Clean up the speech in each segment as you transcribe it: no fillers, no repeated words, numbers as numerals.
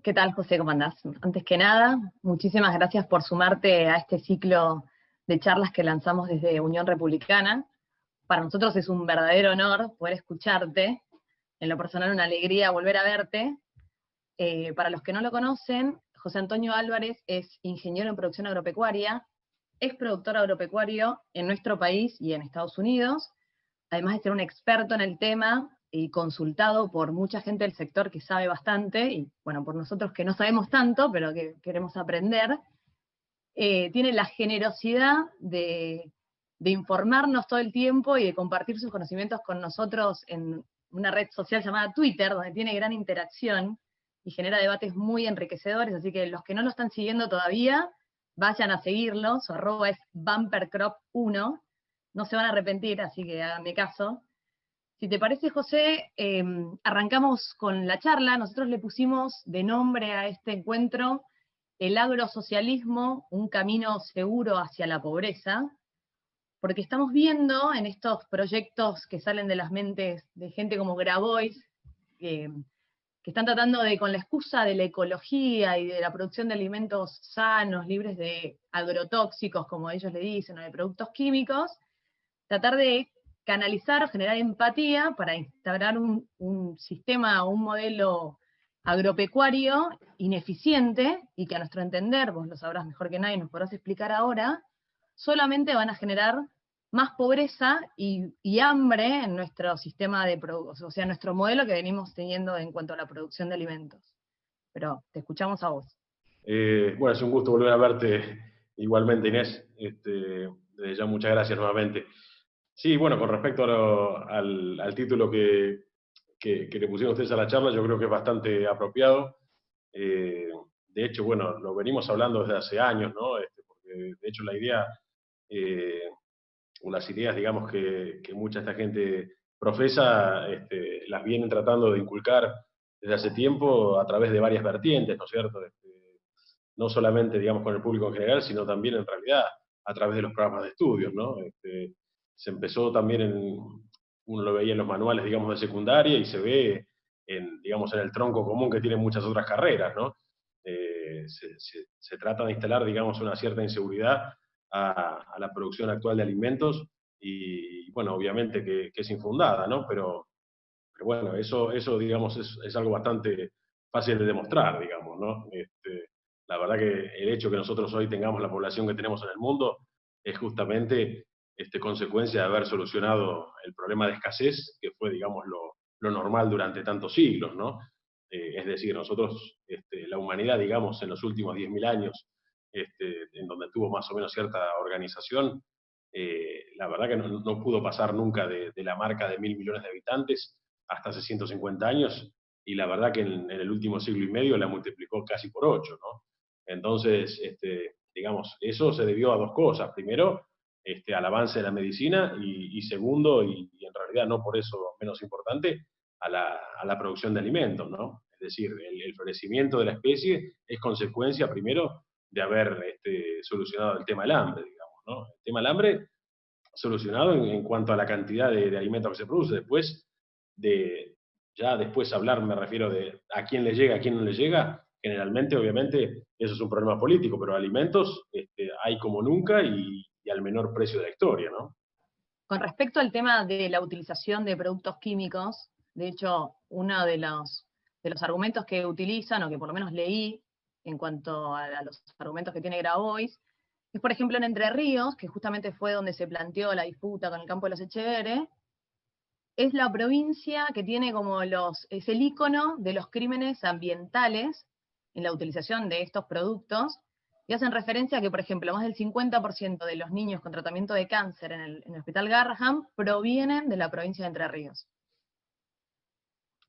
¿Qué tal, José? ¿Cómo andás? Antes que nada, muchísimas gracias por sumarte a este ciclo de charlas que lanzamos desde Unión Republicana. Para nosotros es un verdadero honor poder escucharte. En lo personal, una alegría volver a verte. Para los que no lo conocen, José Antonio Álvarez es ingeniero en producción agropecuaria, es productor agropecuario en nuestro país y en Estados Unidos, además de ser un experto en el tema y consultado por mucha gente del sector que sabe bastante, y bueno, por nosotros que no sabemos tanto, pero que queremos aprender, tiene la generosidad de informarnos todo el tiempo y de compartir sus conocimientos con nosotros en una red social llamada Twitter, donde tiene gran interacción y genera debates muy enriquecedores, así que los que no lo están siguiendo todavía, vayan a seguirlo, su arroba es bumpercrop1, no se van a arrepentir, así que háganme caso. Si te parece, José, arrancamos con la charla. Nosotros le pusimos de nombre a este encuentro el agrosocialismo, un camino seguro hacia la pobreza, porque estamos viendo en estos proyectos que salen de las mentes de gente como Grabois, que están tratando de, con la excusa de la ecología y de la producción de alimentos sanos, libres de agrotóxicos, como ellos le dicen, o de productos químicos, tratar de canalizar o generar empatía para instaurar un sistema o un modelo agropecuario ineficiente y que a nuestro entender, vos lo sabrás mejor que nadie, nos podrás explicar ahora, solamente van a generar más pobreza y hambre en nuestro sistema de producción, o sea, nuestro modelo que venimos teniendo en cuanto a la producción de alimentos. Pero te escuchamos a vos. Bueno, es un gusto volver a verte igualmente, Inés. Desde ya muchas gracias nuevamente. Sí, bueno, con respecto al título que le pusieron ustedes a la charla, yo creo que es bastante apropiado. De hecho, bueno, lo venimos hablando desde hace años, ¿no? Porque de hecho la idea, eh, o las ideas, digamos, que mucha esta gente profesa, las vienen tratando de inculcar desde hace tiempo a través de varias vertientes, ¿no es cierto? No solamente, digamos, con el público en general, sino también en realidad a través de los programas de estudios, ¿no? Se empezó también uno lo veía en los manuales, digamos, de secundaria y se ve digamos, en el tronco común que tienen muchas otras carreras, ¿no? Se trata de instalar, digamos, una cierta inseguridad a la producción actual de alimentos y bueno, obviamente que es infundada, ¿no? Pero bueno, eso digamos, es algo bastante fácil de demostrar, digamos, ¿no? La verdad que el hecho que nosotros hoy tengamos la población que tenemos en el mundo es justamente consecuencia de haber solucionado el problema de escasez, que fue, digamos, lo normal durante tantos siglos, ¿no? Es decir, nosotros, la humanidad, digamos, en los últimos 10.000 años, en donde tuvo más o menos cierta organización, la verdad que no pudo pasar nunca de la marca de 1.000 millones de habitantes hasta hace 150 años, y la verdad que en el último siglo y medio la multiplicó casi por 8, ¿no? Entonces, digamos, eso se debió a dos cosas. Primero, al avance de la medicina y segundo, y en realidad no por eso menos importante, a la producción de alimentos, ¿no? Es decir, el florecimiento de la especie es consecuencia primero de haber solucionado el tema del hambre, digamos, ¿no? El tema del hambre solucionado en cuanto a la cantidad de alimentos que se produce. Después, ya después hablar, me refiero de a quién le llega, a quién no le llega, generalmente, obviamente, eso es un problema político, pero alimentos hay como nunca y al menor precio de la historia, ¿no? Con respecto al tema de la utilización de productos químicos, de hecho, uno de los argumentos que utilizan, o que por lo menos leí en cuanto a los argumentos que tiene Grabois, es por ejemplo en Entre Ríos, que justamente fue donde se planteó la disputa con el campo de los Echeveres, es la provincia que tiene como es el ícono de los crímenes ambientales en la utilización de estos productos, y hacen referencia a que, por ejemplo, más del 50% de los niños con tratamiento de cáncer en el Hospital Garrahan provienen de la provincia de Entre Ríos.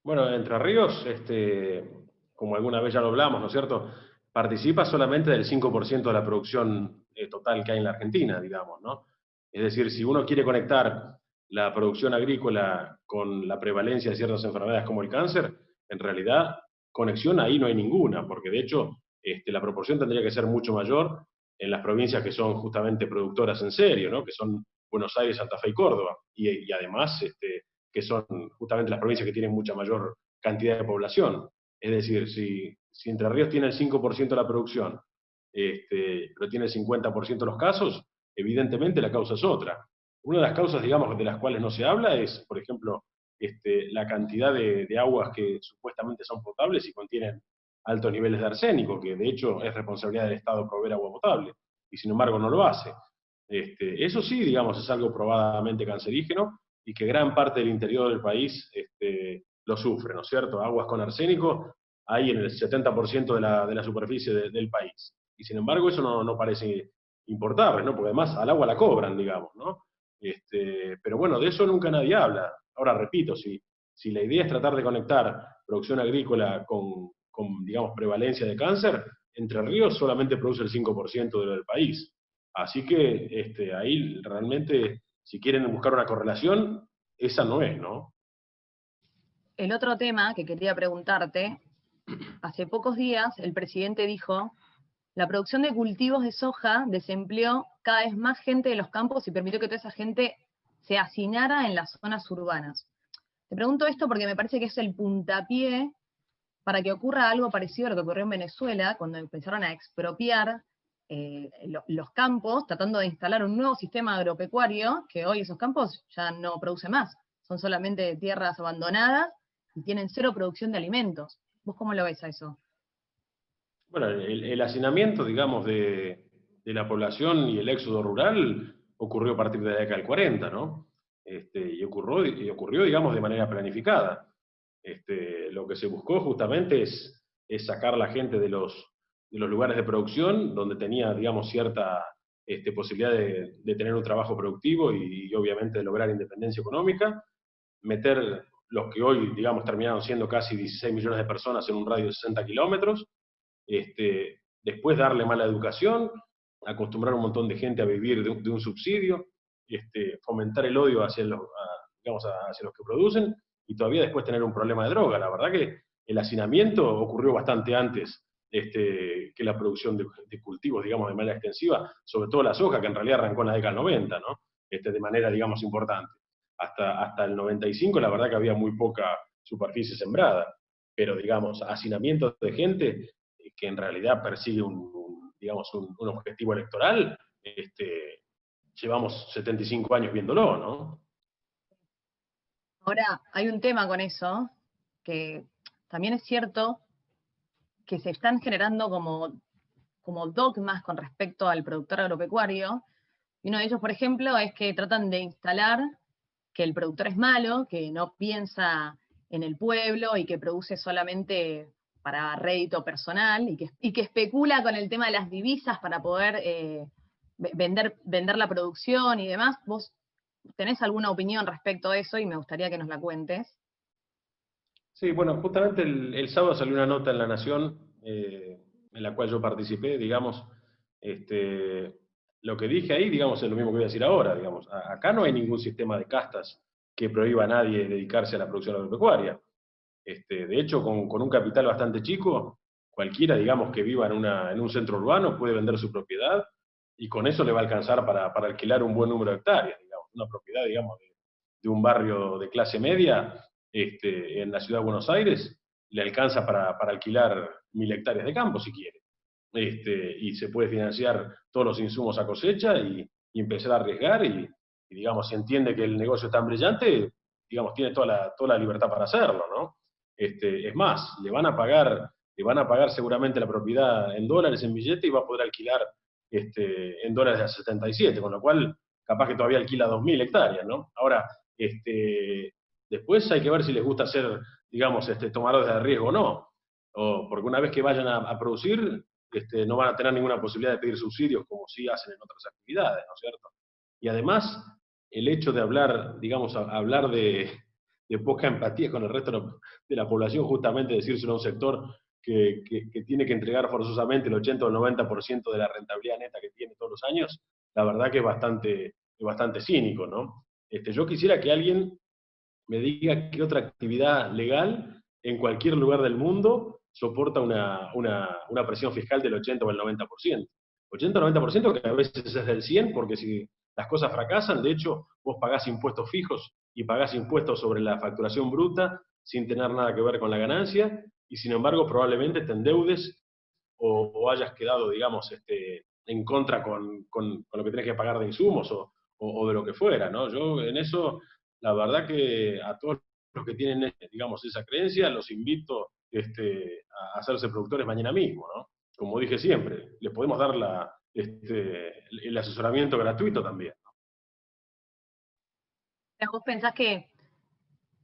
Bueno, Entre Ríos, como alguna vez ya lo hablamos, ¿no es cierto? Participa solamente del 5% de la producción total que hay en la Argentina, digamos, ¿no? Es decir, si uno quiere conectar la producción agrícola con la prevalencia de ciertas enfermedades como el cáncer, en realidad conexión ahí no hay ninguna, porque de hecho la proporción tendría que ser mucho mayor en las provincias que son justamente productoras en serio, ¿no? Que son Buenos Aires, Santa Fe y Córdoba. Y además, que son justamente las provincias que tienen mucha mayor cantidad de población. Es decir, si Entre Ríos tiene el 5% de la producción, pero tiene el 50% de los casos, evidentemente la causa es otra. Una de las causas, digamos, de las cuales no se habla es, por ejemplo, la cantidad de aguas que supuestamente son potables y contienen altos niveles de arsénico, que de hecho es responsabilidad del Estado proveer agua potable, y sin embargo no lo hace. Eso sí, digamos, es algo probadamente cancerígeno, y que gran parte del interior del país lo sufre, ¿no es cierto? Aguas con arsénico hay en el 70% de la superficie del país. Y sin embargo eso no parece importarles, ¿no? Porque además al agua la cobran, digamos, ¿no? Pero bueno, de eso nunca nadie habla. Ahora, repito, si la idea es tratar de conectar producción agrícola con digamos, prevalencia de cáncer, Entre Ríos solamente produce el 5% del país. Así que ahí realmente, si quieren buscar una correlación, esa no es, ¿no? El otro tema que quería preguntarte, hace pocos días el presidente dijo, la producción de cultivos de soja desempleó cada vez más gente de los campos y permitió que toda esa gente se hacinara en las zonas urbanas. Te pregunto esto porque me parece que es el puntapié para que ocurra algo parecido a lo que ocurrió en Venezuela, cuando empezaron a expropiar los campos, tratando de instalar un nuevo sistema agropecuario, que hoy esos campos ya no producen más, son solamente tierras abandonadas y tienen cero producción de alimentos. ¿Vos cómo lo ves a eso? Bueno, el hacinamiento, digamos, de la población y el éxodo rural ocurrió a partir de la década del 40, ¿no? Y ocurrió, digamos, de manera planificada. Lo que se buscó justamente es sacar a la gente de los lugares de producción donde tenía, digamos, cierta posibilidad de tener un trabajo productivo y obviamente de lograr independencia económica, meter los que hoy, digamos, terminaron siendo casi 16 millones de personas en un radio de 60 kilómetros, después darle mala educación, acostumbrar a un montón de gente a vivir de un subsidio, fomentar el odio digamos, hacia los que producen, y todavía después tener un problema de droga. La verdad que el hacinamiento ocurrió bastante antes que la producción de cultivos, digamos, de manera extensiva, sobre todo la soja, que en realidad arrancó en la década del 90, ¿no? De manera, digamos, importante. Hasta el 95, la verdad que había muy poca superficie sembrada, pero, digamos, hacinamiento de gente que en realidad persigue digamos, un objetivo electoral, llevamos 75 años viéndolo, ¿no? Ahora, hay un tema con eso, que también es cierto que se están generando como dogmas con respecto al productor agropecuario, y uno de ellos, por ejemplo, es que tratan de instalar que el productor es malo, que no piensa en el pueblo y que produce solamente para rédito personal y que especula con el tema de las divisas para poder vender la producción y demás. ¿Vos tenés alguna opinión respecto a eso y me gustaría que nos la cuentes? Sí, bueno, justamente el sábado salió una nota en La Nación, en la cual yo participé, digamos, lo que dije ahí, digamos, es lo mismo que voy a decir ahora, digamos, acá no hay ningún sistema de castas que prohíba a nadie dedicarse a la producción agropecuaria. De hecho, con un capital bastante chico, cualquiera, digamos, que viva en un centro urbano puede vender su propiedad y con eso le va a alcanzar para alquilar un buen número de hectáreas, digamos, una propiedad, digamos, de un barrio de clase media en la ciudad de Buenos Aires, le alcanza para alquilar 1.000 hectáreas de campo si quiere. Y se puede financiar todos los insumos a cosecha y empezar a arriesgar y, digamos, si entiende que el negocio es tan brillante, digamos, tiene toda la libertad para hacerlo, ¿no? Es más, le van a pagar seguramente la propiedad en dólares, en billete, y va a poder alquilar en dólares a 77, con lo cual capaz que todavía alquila 2.000 hectáreas, ¿no? Ahora, después hay que ver si les gusta ser, digamos, tomadores de riesgo o no. Porque una vez que vayan a producir, no van a tener ninguna posibilidad de pedir subsidios como sí hacen en otras actividades, ¿no es cierto? Y además, el hecho de hablar, digamos, hablar de poca empatía con el resto de la población, justamente decírselo a un sector que tiene que entregar forzosamente el 80 o el 90% de la rentabilidad neta que tiene todos los años, la verdad que es bastante cínico, ¿no? Yo quisiera que alguien me diga qué otra actividad legal en cualquier lugar del mundo soporta una presión fiscal del 80 o el 90%. 80 o 90% que a veces es del 100%, porque si las cosas fracasan, de hecho, vos pagás impuestos fijos y pagás impuestos sobre la facturación bruta sin tener nada que ver con la ganancia, y sin embargo probablemente te endeudes o hayas quedado, digamos, en contra con lo que tenés que pagar de insumos o de lo que fuera, ¿no? Yo en eso, la verdad que a todos los que tienen, digamos, esa creencia, los invito a hacerse productores mañana mismo, ¿no? Como dije siempre, les podemos dar el asesoramiento gratuito también. ¿Vos pensás que,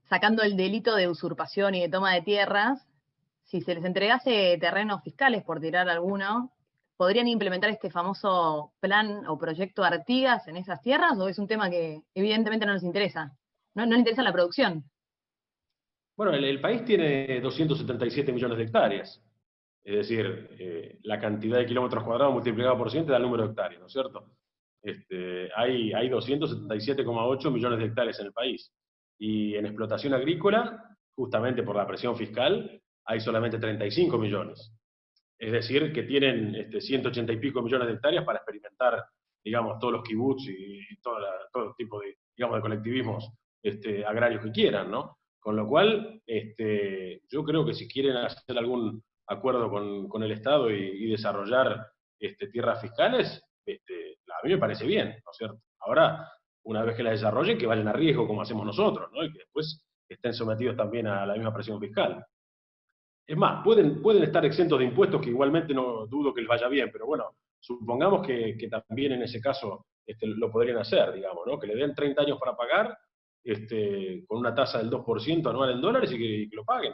sacando el delito de usurpación y de toma de tierras, si se les entregase terrenos fiscales, por tirar alguno, podrían implementar este famoso plan o proyecto Artigas en esas tierras, o es un tema que evidentemente no les interesa? No les interesa la producción. Bueno, el país tiene 277 millones de hectáreas. Es decir, la cantidad de kilómetros cuadrados multiplicado por 100 te da el número de hectáreas, ¿no es cierto? Hay 277,8 millones de hectáreas en el país. Y en explotación agrícola, justamente por la presión fiscal, hay solamente 35 millones. Es decir, que tienen 180 y pico millones de hectáreas para experimentar, digamos, todos los kibbutz y todo tipo de, digamos, de colectivismos agrarios que quieran, ¿no? Con lo cual, yo creo que si quieren hacer algún acuerdo con el Estado y desarrollar tierras fiscales, a mí me parece bien, ¿no es cierto? Ahora, una vez que las desarrollen, que vayan a riesgo como hacemos nosotros, ¿no? Y que después estén sometidos también a la misma presión fiscal. Es más, pueden estar exentos de impuestos, que igualmente no dudo que les vaya bien, pero bueno, supongamos que también en ese caso lo podrían hacer, digamos, ¿no? Que le den 30 años para pagar, con una tasa del 2% anual en dólares y que lo paguen.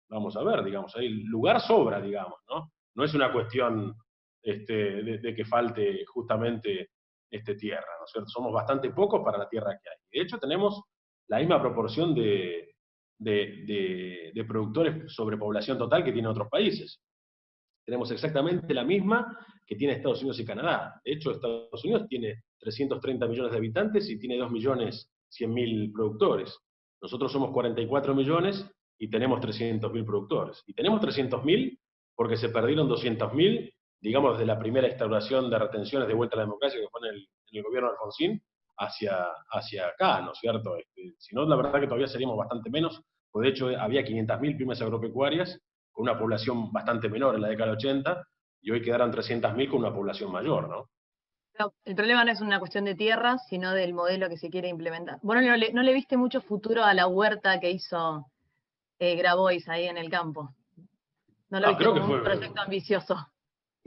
Vamos a ver, digamos, ahí el lugar sobra, digamos, ¿no? No es una cuestión de que falte justamente tierra, ¿no es cierto? Somos bastante pocos para la tierra que hay. De hecho, tenemos la misma proporción de productores sobre población total que tienen otros países. Tenemos exactamente la misma que tiene Estados Unidos y Canadá. De hecho, Estados Unidos tiene 330 millones de habitantes y tiene 2.100.000 productores. Nosotros somos 44 millones y tenemos 300.000 productores. Y tenemos 300.000 porque se perdieron 200.000, digamos, desde la primera instauración de retenciones de vuelta a la democracia que fue en el gobierno de Alfonsín, hacia acá, ¿no es cierto? Si no, la verdad que todavía seríamos bastante menos, pues de hecho había 500.000 pymes agropecuarias con una población bastante menor en la década del 80, y hoy quedaron 300.000 con una población mayor, ¿no? No, el problema no es una cuestión de tierras, sino del modelo que se quiere implementar. Bueno, no le viste mucho futuro a la huerta que hizo Grabois ahí en el campo. No lo No, viste creo que como un proyecto ambicioso.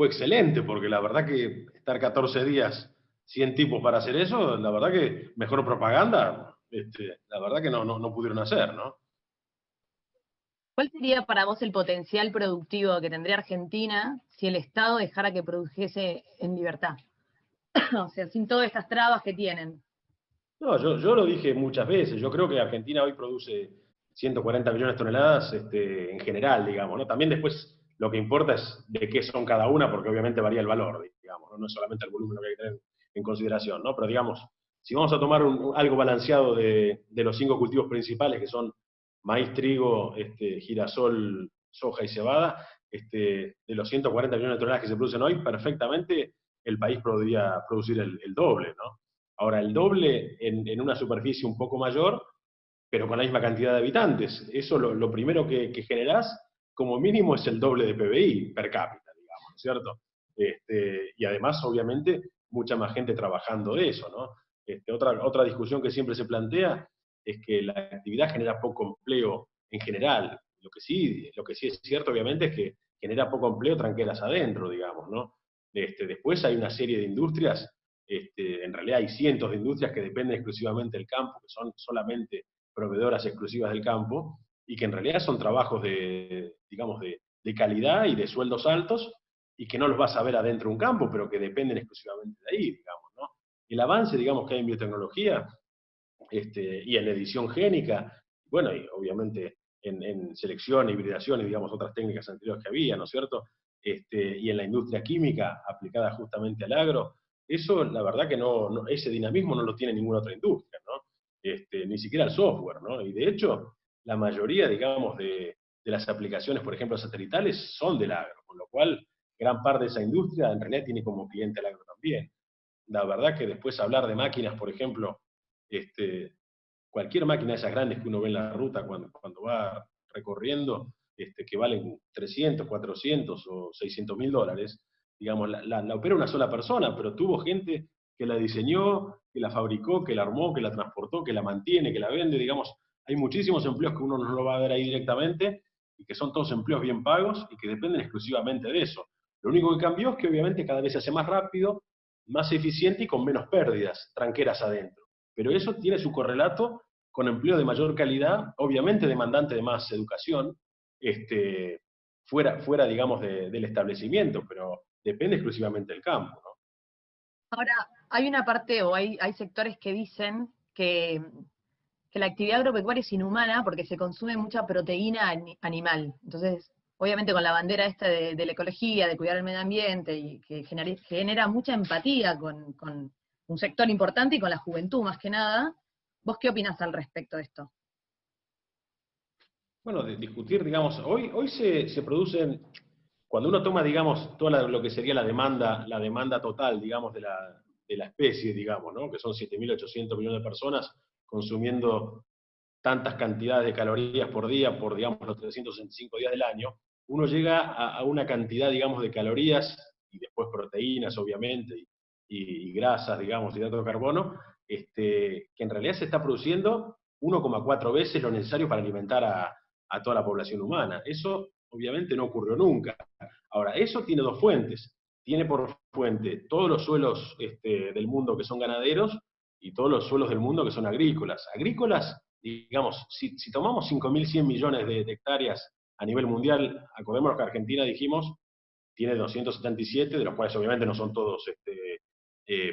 fue excelente, porque la verdad que estar 14 días 100 tipos para hacer eso, la verdad que mejor propaganda, la verdad que no pudieron hacer, ¿no? ¿Cuál sería para vos el potencial productivo que tendría Argentina si el Estado dejara que produjese en libertad? O sea, sin todas estas trabas que tienen. No, yo lo dije muchas veces, yo creo que Argentina hoy produce 140 millones de toneladas en general, digamos, ¿no? También después lo que importa es de qué son cada una, porque obviamente varía el valor, digamos, ¿no? No es solamente el volumen lo que hay que tener en consideración, ¿no? Pero digamos, si vamos a tomar algo balanceado de los 5 cultivos principales, que son maíz, trigo, girasol, soja y cebada, de los 140 millones de toneladas que se producen hoy, perfectamente el país podría producir el doble, ¿no? Ahora, el doble en una superficie un poco mayor, pero con la misma cantidad de habitantes. Eso lo primero que generás, como mínimo, es el doble de PBI per cápita, digamos, ¿no es cierto? Y además, obviamente, mucha más gente trabajando de eso, ¿no? Otra discusión que siempre se plantea es que la actividad genera poco empleo en general. Lo que sí es cierto, obviamente, es que genera poco empleo tranqueras adentro, digamos, ¿no? Después hay una serie de industrias, en realidad hay cientos de industrias que dependen exclusivamente del campo, que son solamente proveedoras exclusivas del campo, y que en realidad son trabajos digamos, de calidad y de sueldos altos, y que no los vas a ver adentro de un campo, pero que dependen exclusivamente de ahí, digamos, ¿no? El avance, digamos, que hay en biotecnología, y en edición génica, bueno, y obviamente en selección, hibridación y, digamos, otras técnicas anteriores que había, ¿no es cierto? Y en la industria química aplicada justamente al agro, eso, la verdad que ese dinamismo no lo tiene ninguna otra industria, ¿no? Ni siquiera el software, ¿no? Y de hecho, la mayoría, digamos, de las aplicaciones, por ejemplo, satelitales, son del agro, con lo cual gran parte de esa industria en realidad tiene como cliente el agro también. La verdad que después hablar de máquinas, por ejemplo, cualquier máquina de esas grandes que uno ve en la ruta cuando va recorriendo, que valen 300, 400 o 600.000 dólares, digamos, la opera una sola persona, pero tuvo gente que la diseñó, que la fabricó, que la armó, que la transportó, que la mantiene, que la vende, digamos, hay muchísimos empleos que uno no lo va a ver ahí directamente, y que son todos empleos bien pagos y que dependen exclusivamente de eso. Lo único que cambió es que obviamente cada vez se hace más rápido, más eficiente y con menos pérdidas tranqueras adentro. Pero eso tiene su correlato con empleo de mayor calidad, obviamente demandante de más educación, fuera digamos, del establecimiento, pero depende exclusivamente del campo, ¿no? Ahora, hay una parte, o hay sectores que dicen que la actividad agropecuaria es inhumana porque se consume mucha proteína animal. Entonces, obviamente con la bandera esta de la ecología, de cuidar el medio ambiente, y que genera mucha empatía con un sector importante y con la juventud más que nada. ¿Vos qué opinás al respecto de esto? Bueno, de discutir, digamos, hoy se producen, cuando uno toma, digamos, toda lo que sería la demanda total, digamos, de la especie, digamos, ¿no? Que son 7.800 millones de personas consumiendo tantas cantidades de calorías por día, por, digamos, los 365 días del año, uno llega a una cantidad, digamos, de calorías, y después proteínas, obviamente, y grasas, digamos, hidratos de carbono, que en realidad se está produciendo 1,4 veces lo necesario para alimentar a toda la población humana. Eso, obviamente, no ocurrió nunca. Ahora, eso tiene dos fuentes. Tiene por fuente todos los suelos del mundo que son ganaderos y todos los suelos del mundo que son agrícolas. Agrícolas, digamos, si tomamos 5.100 millones de hectáreas a nivel mundial, acordémonos que Argentina, dijimos, tiene 277, de los cuales obviamente no son todos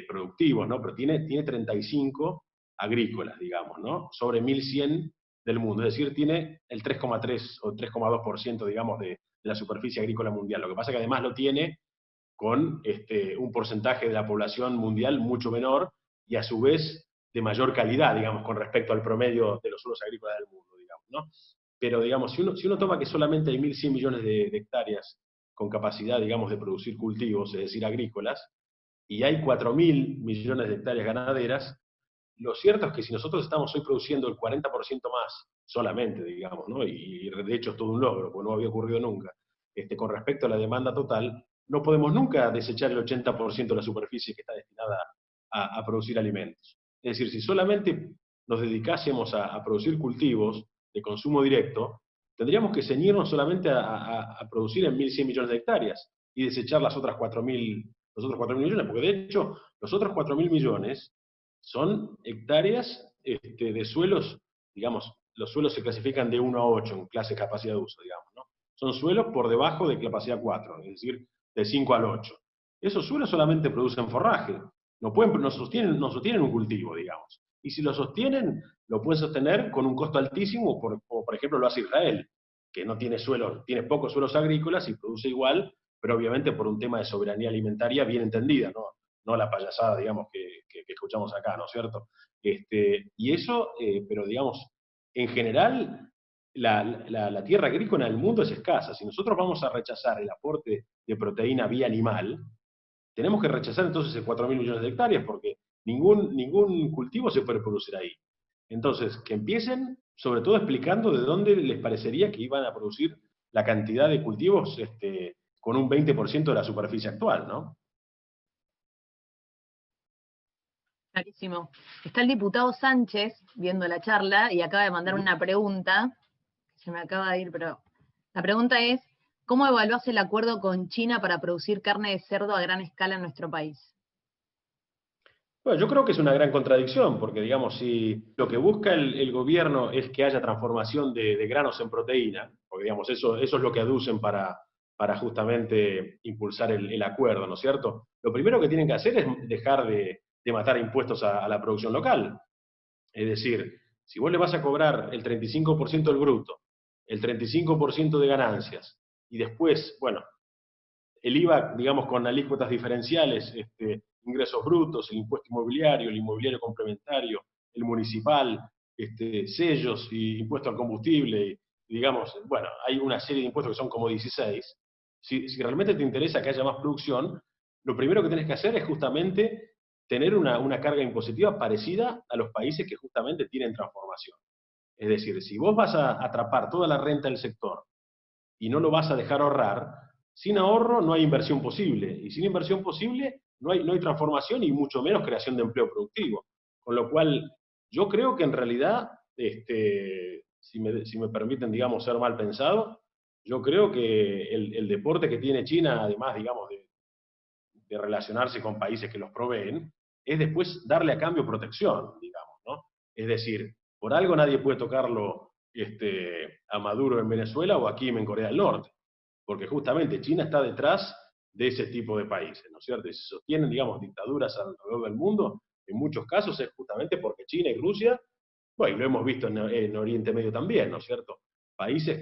productivos, ¿no? Pero tiene 35 agrícolas, digamos, ¿no? Sobre 1.100 del mundo, es decir, tiene el 3,3 o 3,2%, digamos, de la superficie agrícola mundial. Lo que pasa es que además lo tiene con un porcentaje de la población mundial mucho menor y a su vez de mayor calidad, digamos, con respecto al promedio de los suelos agrícolas del mundo, digamos, ¿no? Pero, digamos, si uno toma que solamente hay 1.100 millones de hectáreas con capacidad, digamos, de producir cultivos, es decir, agrícolas, y hay 4.000 millones de hectáreas ganaderas, lo cierto es que si nosotros estamos hoy produciendo el 40% más, solamente, digamos, ¿no? Y de hecho es todo un logro, porque no había ocurrido nunca, con respecto a la demanda total, no podemos nunca desechar el 80% de la superficie que está destinada a producir alimentos. Es decir, si solamente nos dedicásemos a producir cultivos de consumo directo, tendríamos que ceñirnos solamente a producir en 1.100 millones de hectáreas y desechar los otros 4.000 millones, porque de hecho los otros 4.000 millones son hectáreas de suelos, digamos, los suelos se clasifican de 1 a 8 en clase de capacidad de uso, digamos, ¿no? Son suelos por debajo de capacidad 4, es decir, de 5 al 8. Esos suelos solamente producen forraje, no sostienen un cultivo, digamos. Y si lo sostienen, lo pueden sostener con un costo altísimo, como por ejemplo lo hace Israel, que no tiene suelos, tiene pocos suelos agrícolas y produce igual, pero obviamente por un tema de soberanía alimentaria bien entendida, no la payasada, digamos, que escuchamos acá, ¿no es cierto? Y eso, pero digamos, en general, la tierra agrícola en el mundo es escasa. Si nosotros vamos a rechazar el aporte de proteína vía animal, tenemos que rechazar entonces el 4.000 millones de hectáreas, porque ningún cultivo se puede producir ahí. Entonces, que empiecen, sobre todo explicando de dónde les parecería que iban a producir la cantidad de cultivos con un 20% de la superficie actual, ¿no? Clarísimo. Está el diputado Sánchez viendo la charla y acaba de mandar una pregunta, se me acaba de ir, pero la pregunta es, ¿cómo evaluás el acuerdo con China para producir carne de cerdo a gran escala en nuestro país? Bueno, yo creo que es una gran contradicción, porque digamos, si lo que busca el gobierno es que haya transformación de granos en proteína, porque digamos, eso es lo que aducen para justamente impulsar el acuerdo, ¿no es cierto? Lo primero que tienen que hacer es dejar de matar impuestos a la producción local. Es decir, si vos le vas a cobrar el 35% del bruto, el 35% de ganancias, y después, bueno, el IVA, digamos, con alícuotas diferenciales, ingresos brutos, el impuesto inmobiliario, el inmobiliario complementario, el municipal, sellos y impuesto al combustible, y digamos, bueno, hay una serie de impuestos que son como 16. Si realmente te interesa que haya más producción, lo primero que tienes que hacer es justamente tener una carga impositiva parecida a los países que justamente tienen transformación. Es decir, si vos vas a atrapar toda la renta del sector y no lo vas a dejar ahorrar, sin ahorro no hay inversión posible, y sin inversión posible no hay transformación y mucho menos creación de empleo productivo. Con lo cual, yo creo que en realidad, si me permiten, digamos, ser mal pensado, yo creo que el deporte que tiene China, además, digamos, de relacionarse con países que los proveen, es después darle a cambio protección, digamos, ¿no? Es decir, por algo nadie puede tocarlo a Maduro en Venezuela o a Kim en Corea del Norte, porque justamente China está detrás de ese tipo de países, ¿no es cierto? Y si sostienen, digamos, dictaduras alrededor del mundo, en muchos casos es justamente porque China y Rusia, bueno, y lo hemos visto en Oriente Medio también, ¿no es cierto? Países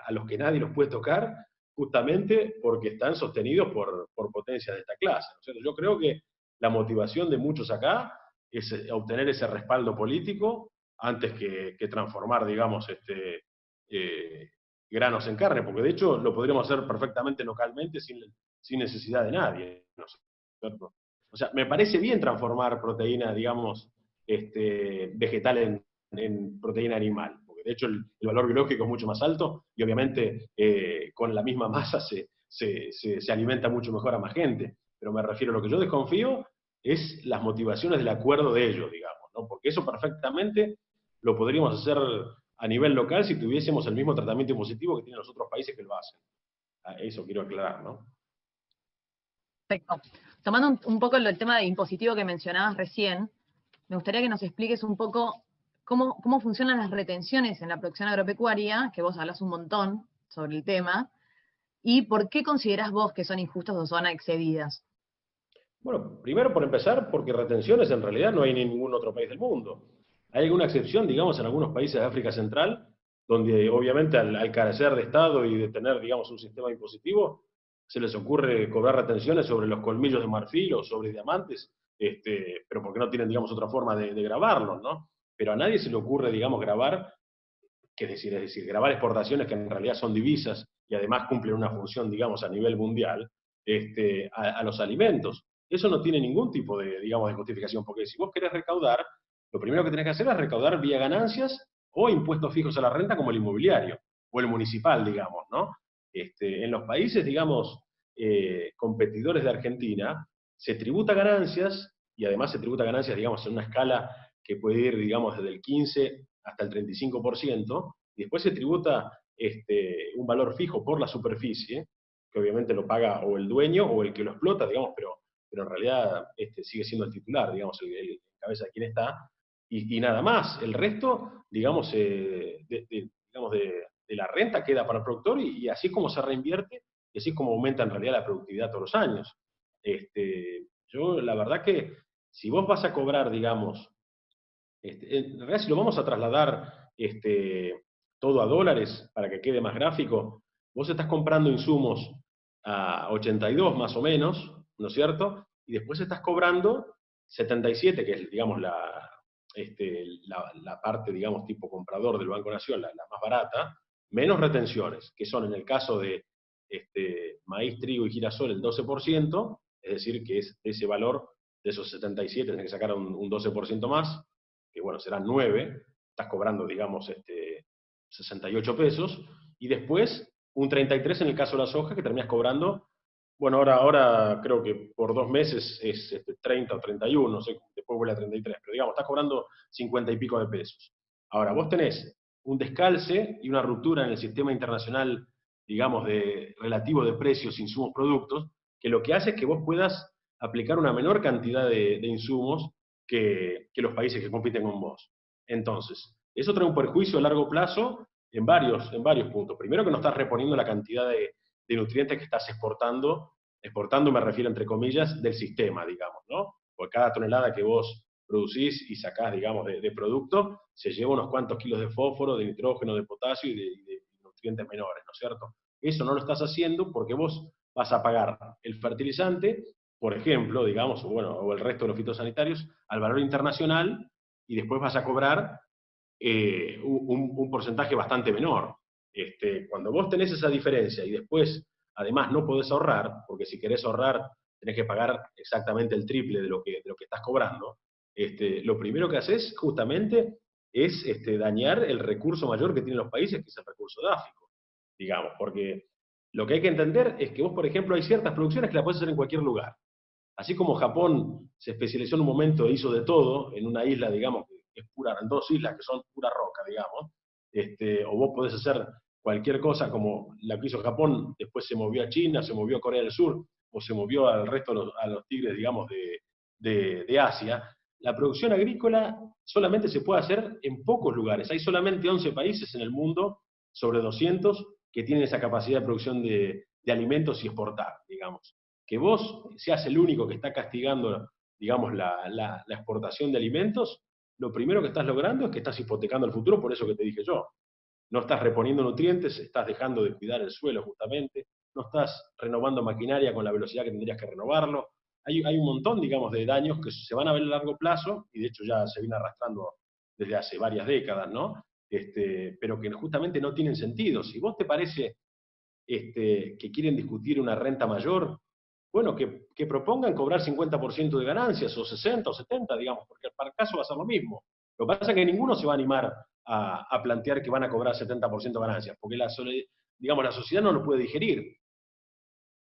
a los que nadie los puede tocar justamente porque están sostenidos por potencias de esta clase, ¿no es cierto? Yo creo que la motivación de muchos acá es obtener ese respaldo político antes que transformar, digamos, granos en carne, porque de hecho lo podríamos hacer perfectamente localmente sin necesidad de nadie, ¿no es cierto? O sea, me parece bien transformar proteína, digamos, vegetal en proteína animal, porque de hecho el valor biológico es mucho más alto y obviamente con la misma masa se alimenta mucho mejor a más gente. Pero me refiero a lo que yo desconfío es las motivaciones del acuerdo de ellos, digamos, ¿no? Porque eso perfectamente lo podríamos hacer a nivel local si tuviésemos el mismo tratamiento impositivo que tienen los otros países que lo hacen. Eso quiero aclarar, ¿no? Perfecto. Tomando un poco el tema de impositivo que mencionabas recién, me gustaría que nos expliques un poco cómo funcionan las retenciones en la producción agropecuaria, que vos hablas un montón sobre el tema, y por qué considerás vos que son injustas o son excedidas. Bueno, primero por empezar, porque retenciones en realidad no hay en ningún otro país del mundo. Hay alguna excepción, digamos, en algunos países de África Central, donde obviamente al carecer de Estado y de tener, digamos, un sistema impositivo, se les ocurre cobrar retenciones sobre los colmillos de marfil o sobre diamantes, pero porque no tienen, digamos, otra forma de grabarlos, ¿no? Pero a nadie se le ocurre, digamos, grabar, es decir, grabar exportaciones que en realidad son divisas y además cumplen una función, digamos, a nivel mundial, a los alimentos. Eso no tiene ningún tipo de, digamos, de justificación, porque si vos querés recaudar, lo primero que tenés que hacer es recaudar vía ganancias o impuestos fijos a la renta como el inmobiliario, o el municipal, digamos, ¿no? En los países, digamos, competidores de Argentina, se tributa ganancias, y además se tributa ganancias, digamos, en una escala que puede ir, digamos, desde el 15 hasta el 35%, y después se tributa un valor fijo por la superficie, que obviamente lo paga o el dueño o el que lo explota, digamos, pero en realidad sigue siendo el titular, digamos, el cabeza de quien está, y nada más. El resto, digamos, digamos de la renta queda para el productor y así es como se reinvierte y así es como aumenta en realidad la productividad todos los años. Yo, la verdad que si vos vas a cobrar, digamos, en realidad si lo vamos a trasladar todo a dólares para que quede más gráfico, vos estás comprando insumos a 82 más o menos, ¿no es cierto? Y después estás cobrando 77, que es, digamos, la parte, digamos, tipo comprador del Banco Nación, la más barata, menos retenciones, que son en el caso de maíz, trigo y girasol el 12%, es decir, que es ese valor de esos 77, tenés que sacar un 12% más, que bueno, serán 9, estás cobrando, digamos, 68 pesos, y después un 33 en el caso de la soja, que terminas cobrando, bueno, ahora creo que por 2 meses es 30 o 31, no sé, después vuelve a 33, pero digamos, estás cobrando 50 y pico de pesos. Ahora, vos tenés un descalce y una ruptura en el sistema internacional, digamos, relativo de precios, insumos, productos, que lo que hace es que vos puedas aplicar una menor cantidad de insumos que los países que compiten con vos. Entonces, eso trae un perjuicio a largo plazo en varios puntos. Primero que no estás reponiendo la cantidad de nutrientes que estás exportando me refiero entre comillas, del sistema, digamos, ¿no? Por cada tonelada que vos producís y sacás, digamos, de producto, se lleva unos cuantos kilos de fósforo, de nitrógeno, de potasio y de nutrientes menores, ¿no es cierto? Eso no lo estás haciendo porque vos vas a pagar el fertilizante, por ejemplo, digamos, o el resto de los fitosanitarios, al valor internacional y después vas a cobrar un porcentaje bastante menor. Cuando vos tenés esa diferencia y después, además, no podés ahorrar, porque si querés ahorrar tenés que pagar exactamente el triple de lo que estás cobrando, lo primero que haces justamente es dañar el recurso mayor que tienen los países, que es el recurso dáfico. digamos, porque lo que hay que entender es que vos, por ejemplo, hay ciertas producciones que las podés hacer en cualquier lugar. Así como Japón se especializó en un momento e hizo de todo, en una isla, digamos, que es pura, en dos islas que son pura roca, digamos, o vos podés hacer cualquier cosa como la que hizo Japón, después se movió a China, se movió a Corea del Sur, o se movió al resto a los tigres, digamos, de Asia. La producción agrícola solamente se puede hacer en pocos lugares. Hay solamente 11 países en el mundo, sobre 200, que tienen esa capacidad de producción de alimentos y exportar, digamos. Que vos seas el único que está castigando, digamos, la exportación de alimentos, lo primero que estás logrando es que estás hipotecando el futuro, por eso que te dije yo. No estás reponiendo nutrientes, estás dejando de cuidar el suelo justamente, no estás renovando maquinaria con la velocidad que tendrías que renovarlo. Hay un montón, digamos, de daños que se van a ver a largo plazo, y de hecho ya se viene arrastrando desde hace varias décadas, ¿no? Pero que justamente no tienen sentido. Si vos te parece que quieren discutir una renta mayor, bueno, que propongan cobrar 50% de ganancias, o 60 o 70, digamos, porque para el caso va a ser lo mismo. Lo que pasa es que ninguno se va a animar a plantear que van a cobrar 70% de ganancias, porque digamos, la sociedad no lo puede digerir.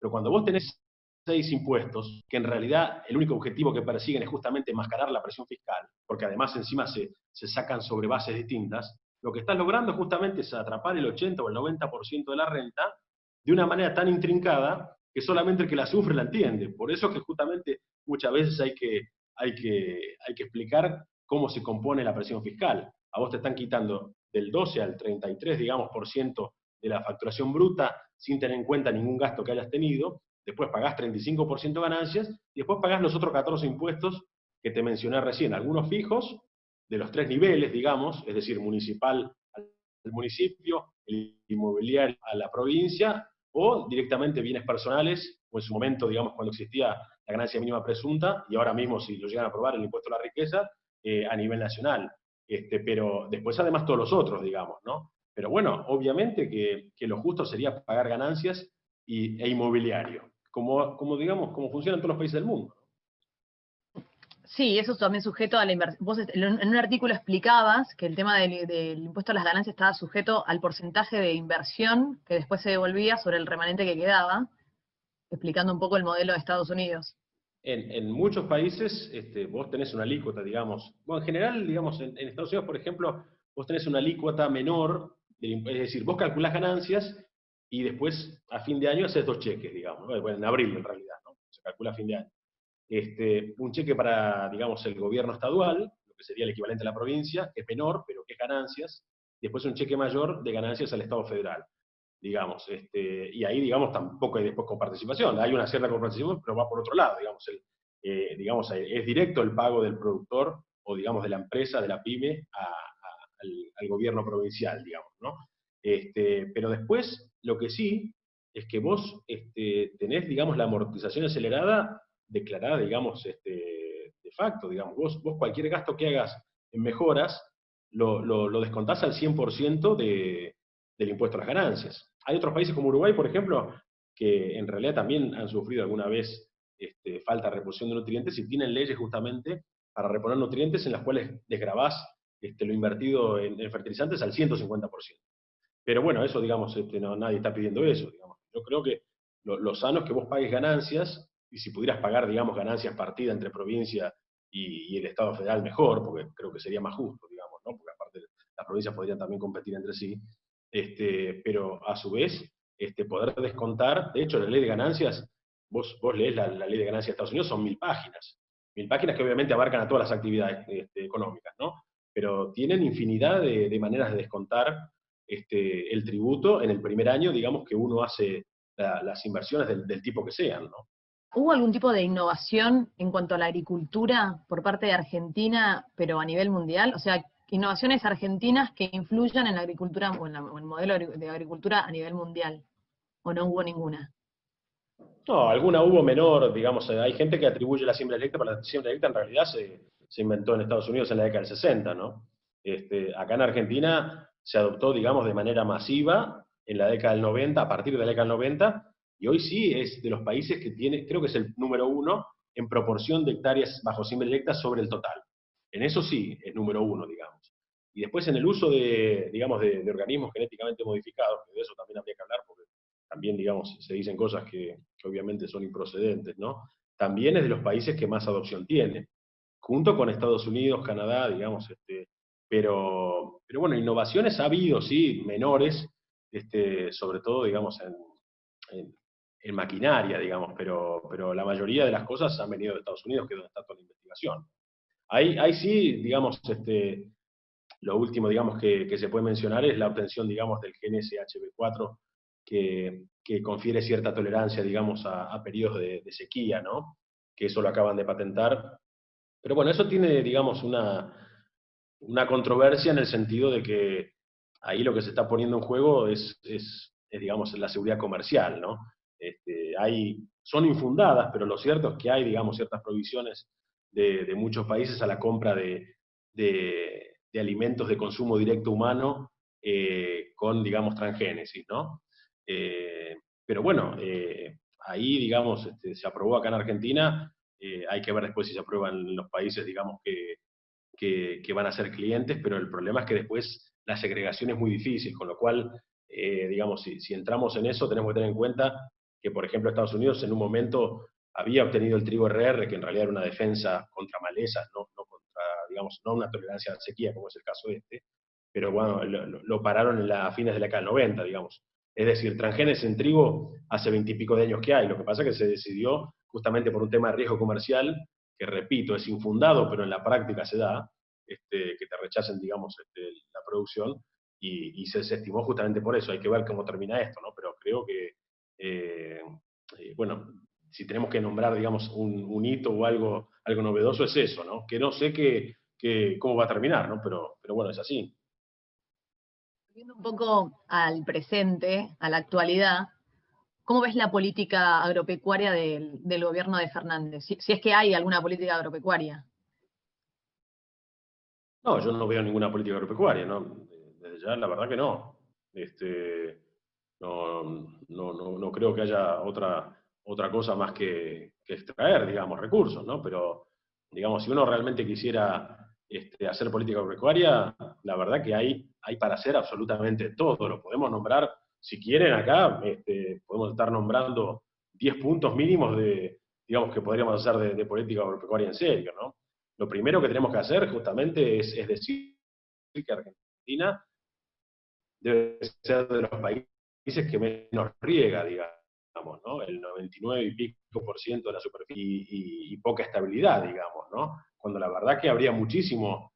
Pero cuando vos tenés 6 impuestos, que en realidad el único objetivo que persiguen es justamente enmascarar la presión fiscal, porque además encima se sacan sobre bases distintas, lo que estás logrando justamente es atrapar el 80 o el 90% de la renta de una manera tan intrincada que solamente el que la sufre la entiende. Por eso es que justamente muchas veces hay que explicar cómo se compone la presión fiscal. A vos te están quitando del 12 al 33, digamos, por ciento de la facturación bruta sin tener en cuenta ningún gasto que hayas tenido, después pagás 35% de ganancias y después pagás los otros 14 impuestos que te mencioné recién, algunos fijos de los 3 niveles, digamos, es decir, municipal al municipio, el inmobiliario a la provincia, o directamente bienes personales, o en su momento, digamos, cuando existía la ganancia mínima presunta, y ahora mismo si lo llegan a aprobar el impuesto a la riqueza, a nivel nacional. Pero después además todos los otros, digamos, ¿no? Pero bueno, obviamente que lo justo sería pagar ganancias e inmobiliario, digamos, como funciona en todos los países del mundo. Sí, eso es también sujeto a la inversión. Vos en un artículo explicabas que el tema del impuesto a las ganancias estaba sujeto al porcentaje de inversión que después se devolvía sobre el remanente que quedaba, explicando un poco el modelo de Estados Unidos. En muchos países vos tenés una alícuota, digamos. Bueno, en general, digamos, en Estados Unidos, por ejemplo, vos tenés una alícuota menor, es decir, vos calculás ganancias y después a fin de año haces 2 cheques, digamos, ¿no? Bueno, en abril en realidad, ¿no? Se calcula a fin de año. Un cheque para, digamos, el gobierno estadual, lo que sería el equivalente a la provincia, que es menor, pero que es ganancias, y después un cheque mayor de ganancias al Estado federal, digamos. Y ahí, digamos, tampoco hay después coparticipación. Hay una cierta coparticipación, pero va por otro lado, digamos, es directo el pago del productor o, digamos, de la empresa, de la pyme, al gobierno provincial, digamos, ¿no? Pero después, lo que sí es que vos tenés, digamos, la amortización acelerada declarada, digamos, de facto, digamos. Vos cualquier gasto que hagas en mejoras, lo descontás al 100% del impuesto a las ganancias. Hay otros países como Uruguay, por ejemplo, que en realidad también han sufrido alguna vez falta de reposición de nutrientes y tienen leyes justamente para reponer nutrientes en las cuales desgravás lo invertido en fertilizantes al 150%. Pero bueno, eso, digamos, nadie está pidiendo eso, digamos. Yo creo que lo sano es que vos pagues ganancias, y si pudieras pagar, digamos, ganancias partidas entre provincia y el Estado federal, mejor, porque creo que sería más justo, digamos, ¿no? Porque aparte las provincias podrían también competir entre sí. Pero a su vez, poder descontar, de hecho, la ley de ganancias, vos lees la ley de ganancias de Estados Unidos, son 1000 páginas. 1000 páginas que obviamente abarcan a todas las actividades económicas, ¿no? Pero tienen infinidad de maneras de descontar el tributo en el primer año, digamos, que uno hace las inversiones del tipo que sean, ¿no? ¿Hubo algún tipo de innovación en cuanto a la agricultura por parte de Argentina, pero a nivel mundial? O sea, innovaciones argentinas que influyan en la agricultura o en el modelo de agricultura a nivel mundial. ¿O no hubo ninguna? No, alguna hubo menor, digamos, hay gente que atribuye la siembra directa, pero la siembra directa en realidad se inventó en Estados Unidos en la década del 60, ¿no? Acá en Argentina se adoptó, digamos, de manera masiva en la década del 90, a partir de la década del 90, y hoy sí es de los países que tiene, creo que es el número 1 en proporción de hectáreas bajo siembra directa sobre el total. En eso sí es número 1, digamos. Y después en el uso de, digamos, de organismos genéticamente modificados, que de eso también habría que hablar, porque también, digamos, se dicen cosas que obviamente son improcedentes, ¿no? También es de los países que más adopción tiene, junto con Estados Unidos, Canadá, digamos, pero bueno, innovaciones ha habido, sí, menores, sobre todo, digamos, en, en maquinaria, digamos, pero la mayoría de las cosas han venido de Estados Unidos, que es donde está toda la investigación. Ahí sí, digamos, lo último, digamos, que se puede mencionar es la obtención, digamos, del gen SHB4, que confiere cierta tolerancia, digamos, a periodos de sequía, ¿no? Que eso lo acaban de patentar. Pero bueno, eso tiene, digamos, una controversia en el sentido de que ahí lo que se está poniendo en juego digamos, la seguridad comercial, ¿no? Son infundadas, pero lo cierto es que hay, digamos, ciertas prohibiciones de muchos países a la compra de alimentos de consumo directo humano con, digamos, transgénesis, ¿no? Pero bueno, ahí, digamos, se aprobó acá en Argentina, hay que ver después si se aprueba en los países, digamos, que van a ser clientes, pero el problema es que después la segregación es muy difícil, con lo cual, digamos, si entramos en eso, tenemos que tener en cuenta que, por ejemplo, Estados Unidos en un momento había obtenido el trigo RR, que en realidad era una defensa contra malezas, no contra, digamos, no una tolerancia a la sequía, como es el caso pero bueno, lo pararon a fines de la década del 90, digamos. Es decir, transgenes en trigo hace 20 y pico de años que hay. Lo que pasa es que se decidió justamente por un tema de riesgo comercial, que repito, es infundado, pero en la práctica se da, que te rechacen, digamos, la producción, y se desestimó justamente por eso. Hay que ver cómo termina esto, ¿no? Pero creo que, bueno, si tenemos que nombrar, digamos, un hito o algo novedoso es eso, ¿no? Que no sé cómo va a terminar, ¿no? Pero bueno, es así. Viendo un poco al presente, a la actualidad, ¿cómo ves la política agropecuaria del gobierno de Fernández? Si es que hay alguna política agropecuaria. No, yo no veo ninguna política agropecuaria, ¿no? Desde ya, la verdad que no. No creo que haya otra cosa más que extraer, digamos, recursos, ¿no? Pero, digamos, si uno realmente quisiera hacer política agropecuaria, la verdad que hay para hacer absolutamente todo. Lo podemos nombrar, si quieren acá, podemos estar nombrando 10 puntos mínimos digamos, que podríamos hacer de política agropecuaria en serio, ¿no? Lo primero que tenemos que hacer justamente es decir que Argentina debe ser de los países que menos riega, digamos, ¿no? El 99 y pico por ciento de la superficie y poca estabilidad, digamos, ¿no? Cuando la verdad que habría muchísimo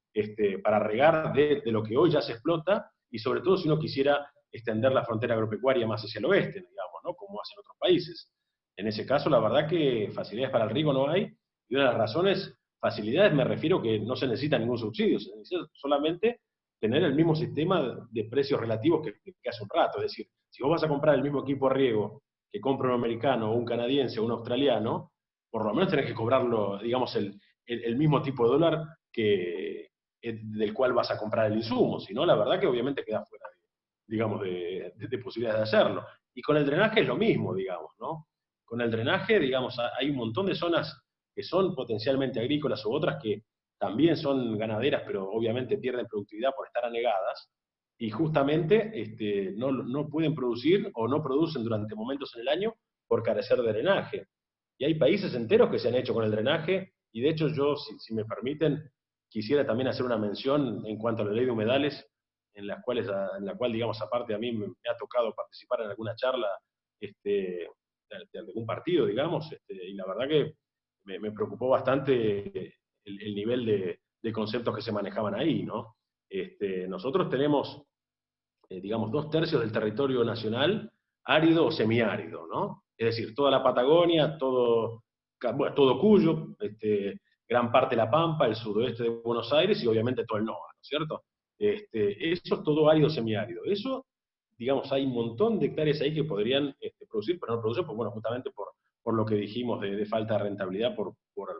para regar de lo que hoy ya se explota, y sobre todo si uno quisiera extender la frontera agropecuaria más hacia el oeste, digamos, ¿no? Como hacen otros países. En ese caso, la verdad que facilidades para el riego no hay, y una de las razones, facilidades me refiero que no se necesita ningún subsidio, se necesita solamente tener el mismo sistema de precios relativos que hace un rato. Es decir, si vos vas a comprar el mismo equipo de riego que compra un americano, o un canadiense, o un australiano, por lo menos tenés que cobrarlo, digamos, el mismo tipo de dólar del cual vas a comprar el insumo. Si no, la verdad que obviamente queda fuera, digamos, de posibilidades de hacerlo. Y con el drenaje es lo mismo, digamos, ¿no? Con el drenaje, digamos, hay un montón de zonas que son potencialmente agrícolas o otras que también son ganaderas, pero obviamente pierden productividad por estar anegadas, y justamente no pueden producir o no producen durante momentos en el año por carecer de drenaje. Y hay países enteros que se han hecho con el drenaje, y de hecho yo, si me permiten, quisiera también hacer una mención en cuanto a la ley de humedales, en la cual, digamos, aparte a mí me ha tocado participar en alguna charla de algún partido, digamos, y la verdad que me preocupó bastante el nivel de conceptos que se manejaban ahí, ¿no? Nosotros tenemos, digamos, 2/3 del territorio nacional árido o semiárido, ¿no? Es decir, toda la Patagonia, bueno, todo Cuyo, gran parte de La Pampa, el sudoeste de Buenos Aires y obviamente todo el NOA, ¿no es cierto? Eso es todo árido semiárido. Eso, digamos, hay un montón de hectáreas ahí que podrían producir, pero no producen, pues bueno, justamente por lo que dijimos de falta de rentabilidad,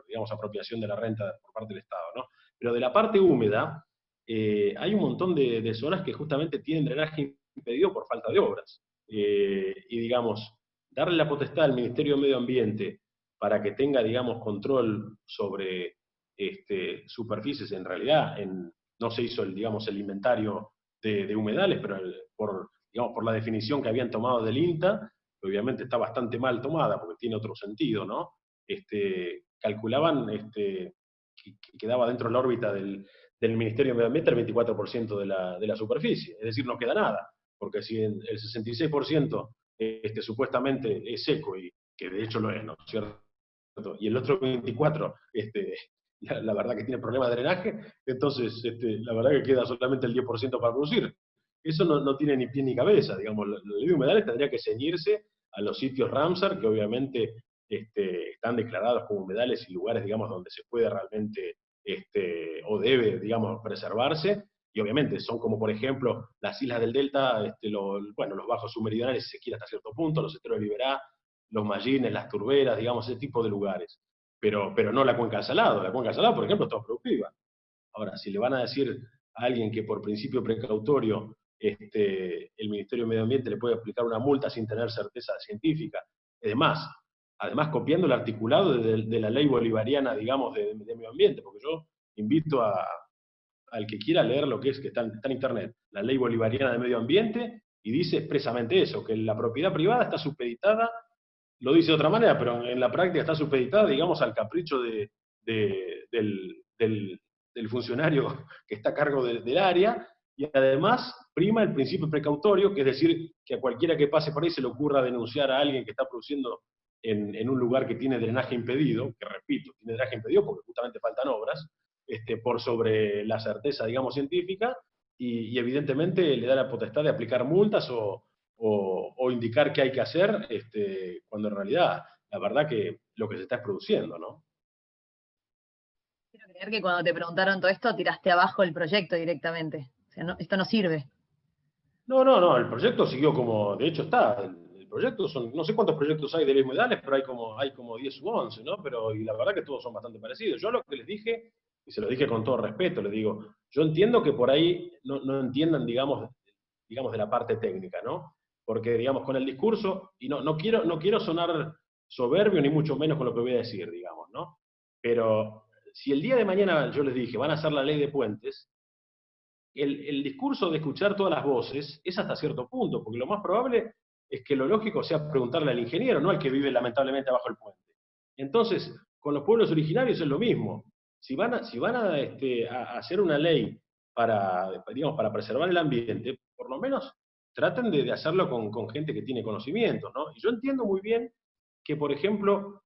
digamos, apropiación de la renta por parte del Estado, ¿no? Pero de la parte húmeda, hay un montón de zonas que justamente tienen drenaje impedido por falta de obras. Y digamos, darle la potestad al Ministerio de Medio Ambiente para que tenga, digamos, control sobre superficies, en realidad, no se hizo digamos, el inventario de humedales, pero digamos, por la definición que habían tomado del INTA, que obviamente está bastante mal tomada, porque tiene otro sentido, ¿no? Calculaban que quedaba dentro de la órbita del Ministerio de Medio Ambiente el 24% de la superficie, es decir, no queda nada, porque si el 66% supuestamente es seco, y que de hecho lo es, ¿no es cierto? Y el otro 24%, la verdad que tiene problemas de drenaje, entonces la verdad que queda solamente el 10% para producir. Eso no tiene ni pie ni cabeza, digamos, la ley de humedales tendría que ceñirse a los sitios Ramsar, que obviamente están declarados como humedales y lugares, digamos, donde se puede realmente, o debe, digamos, preservarse, y obviamente son como, por ejemplo, las islas del Delta, bueno, los bajos submeridionales, si se quiere hasta cierto punto, los esteros de Liberá, los Mallines, las Turberas, digamos, ese tipo de lugares. Pero no la cuenca del Salado. La cuenca del Salado, por ejemplo, es toda productiva. Ahora, si le van a decir a alguien que por principio precautorio el Ministerio de Medio Ambiente le puede aplicar una multa sin tener certeza científica, además copiando el articulado de la ley bolivariana, digamos, de medio ambiente, porque yo invito al que quiera leer lo que está en Internet, la ley bolivariana de medio ambiente, y dice expresamente eso, que la propiedad privada está supeditada, lo dice de otra manera, pero en la práctica está supeditada, digamos, al capricho del funcionario que está a cargo del área, y además prima el principio precautorio, que es decir, que a cualquiera que pase por ahí se le ocurra denunciar a alguien que está produciendo en un lugar que tiene drenaje impedido, que repito, tiene drenaje impedido porque justamente faltan obras, por sobre la certeza, digamos, científica, y evidentemente le da la potestad de aplicar multas o indicar qué hay que hacer, cuando en realidad, la verdad que lo que se está es produciendo, ¿no? Quiero creer que cuando te preguntaron todo esto, tiraste abajo el proyecto directamente. O sea, esto no sirve. No, el proyecto siguió como, de hecho está, el proyecto no sé cuántos proyectos hay de leyes humedales, pero hay como 10 u 11, ¿no? Y la verdad que todos son bastante parecidos. Yo lo que les dije, y se lo dije con todo respeto, les digo, yo entiendo que por ahí no entiendan, digamos, de la parte técnica, ¿no? Porque, digamos, con el discurso, y no quiero sonar soberbio, ni mucho menos con lo que voy a decir, digamos, ¿no? Pero si el día de mañana yo les dije, van a hacer la ley de puentes, el discurso de escuchar todas las voces es hasta cierto punto, porque lo más probable es que lo lógico sea preguntarle al ingeniero, no al que vive lamentablemente abajo del puente. Entonces, con los pueblos originarios es lo mismo. Si van a hacer una ley digamos, para preservar el ambiente, por lo menos traten de hacerlo con gente que tiene conocimiento, ¿no? Y yo entiendo muy bien que, por ejemplo,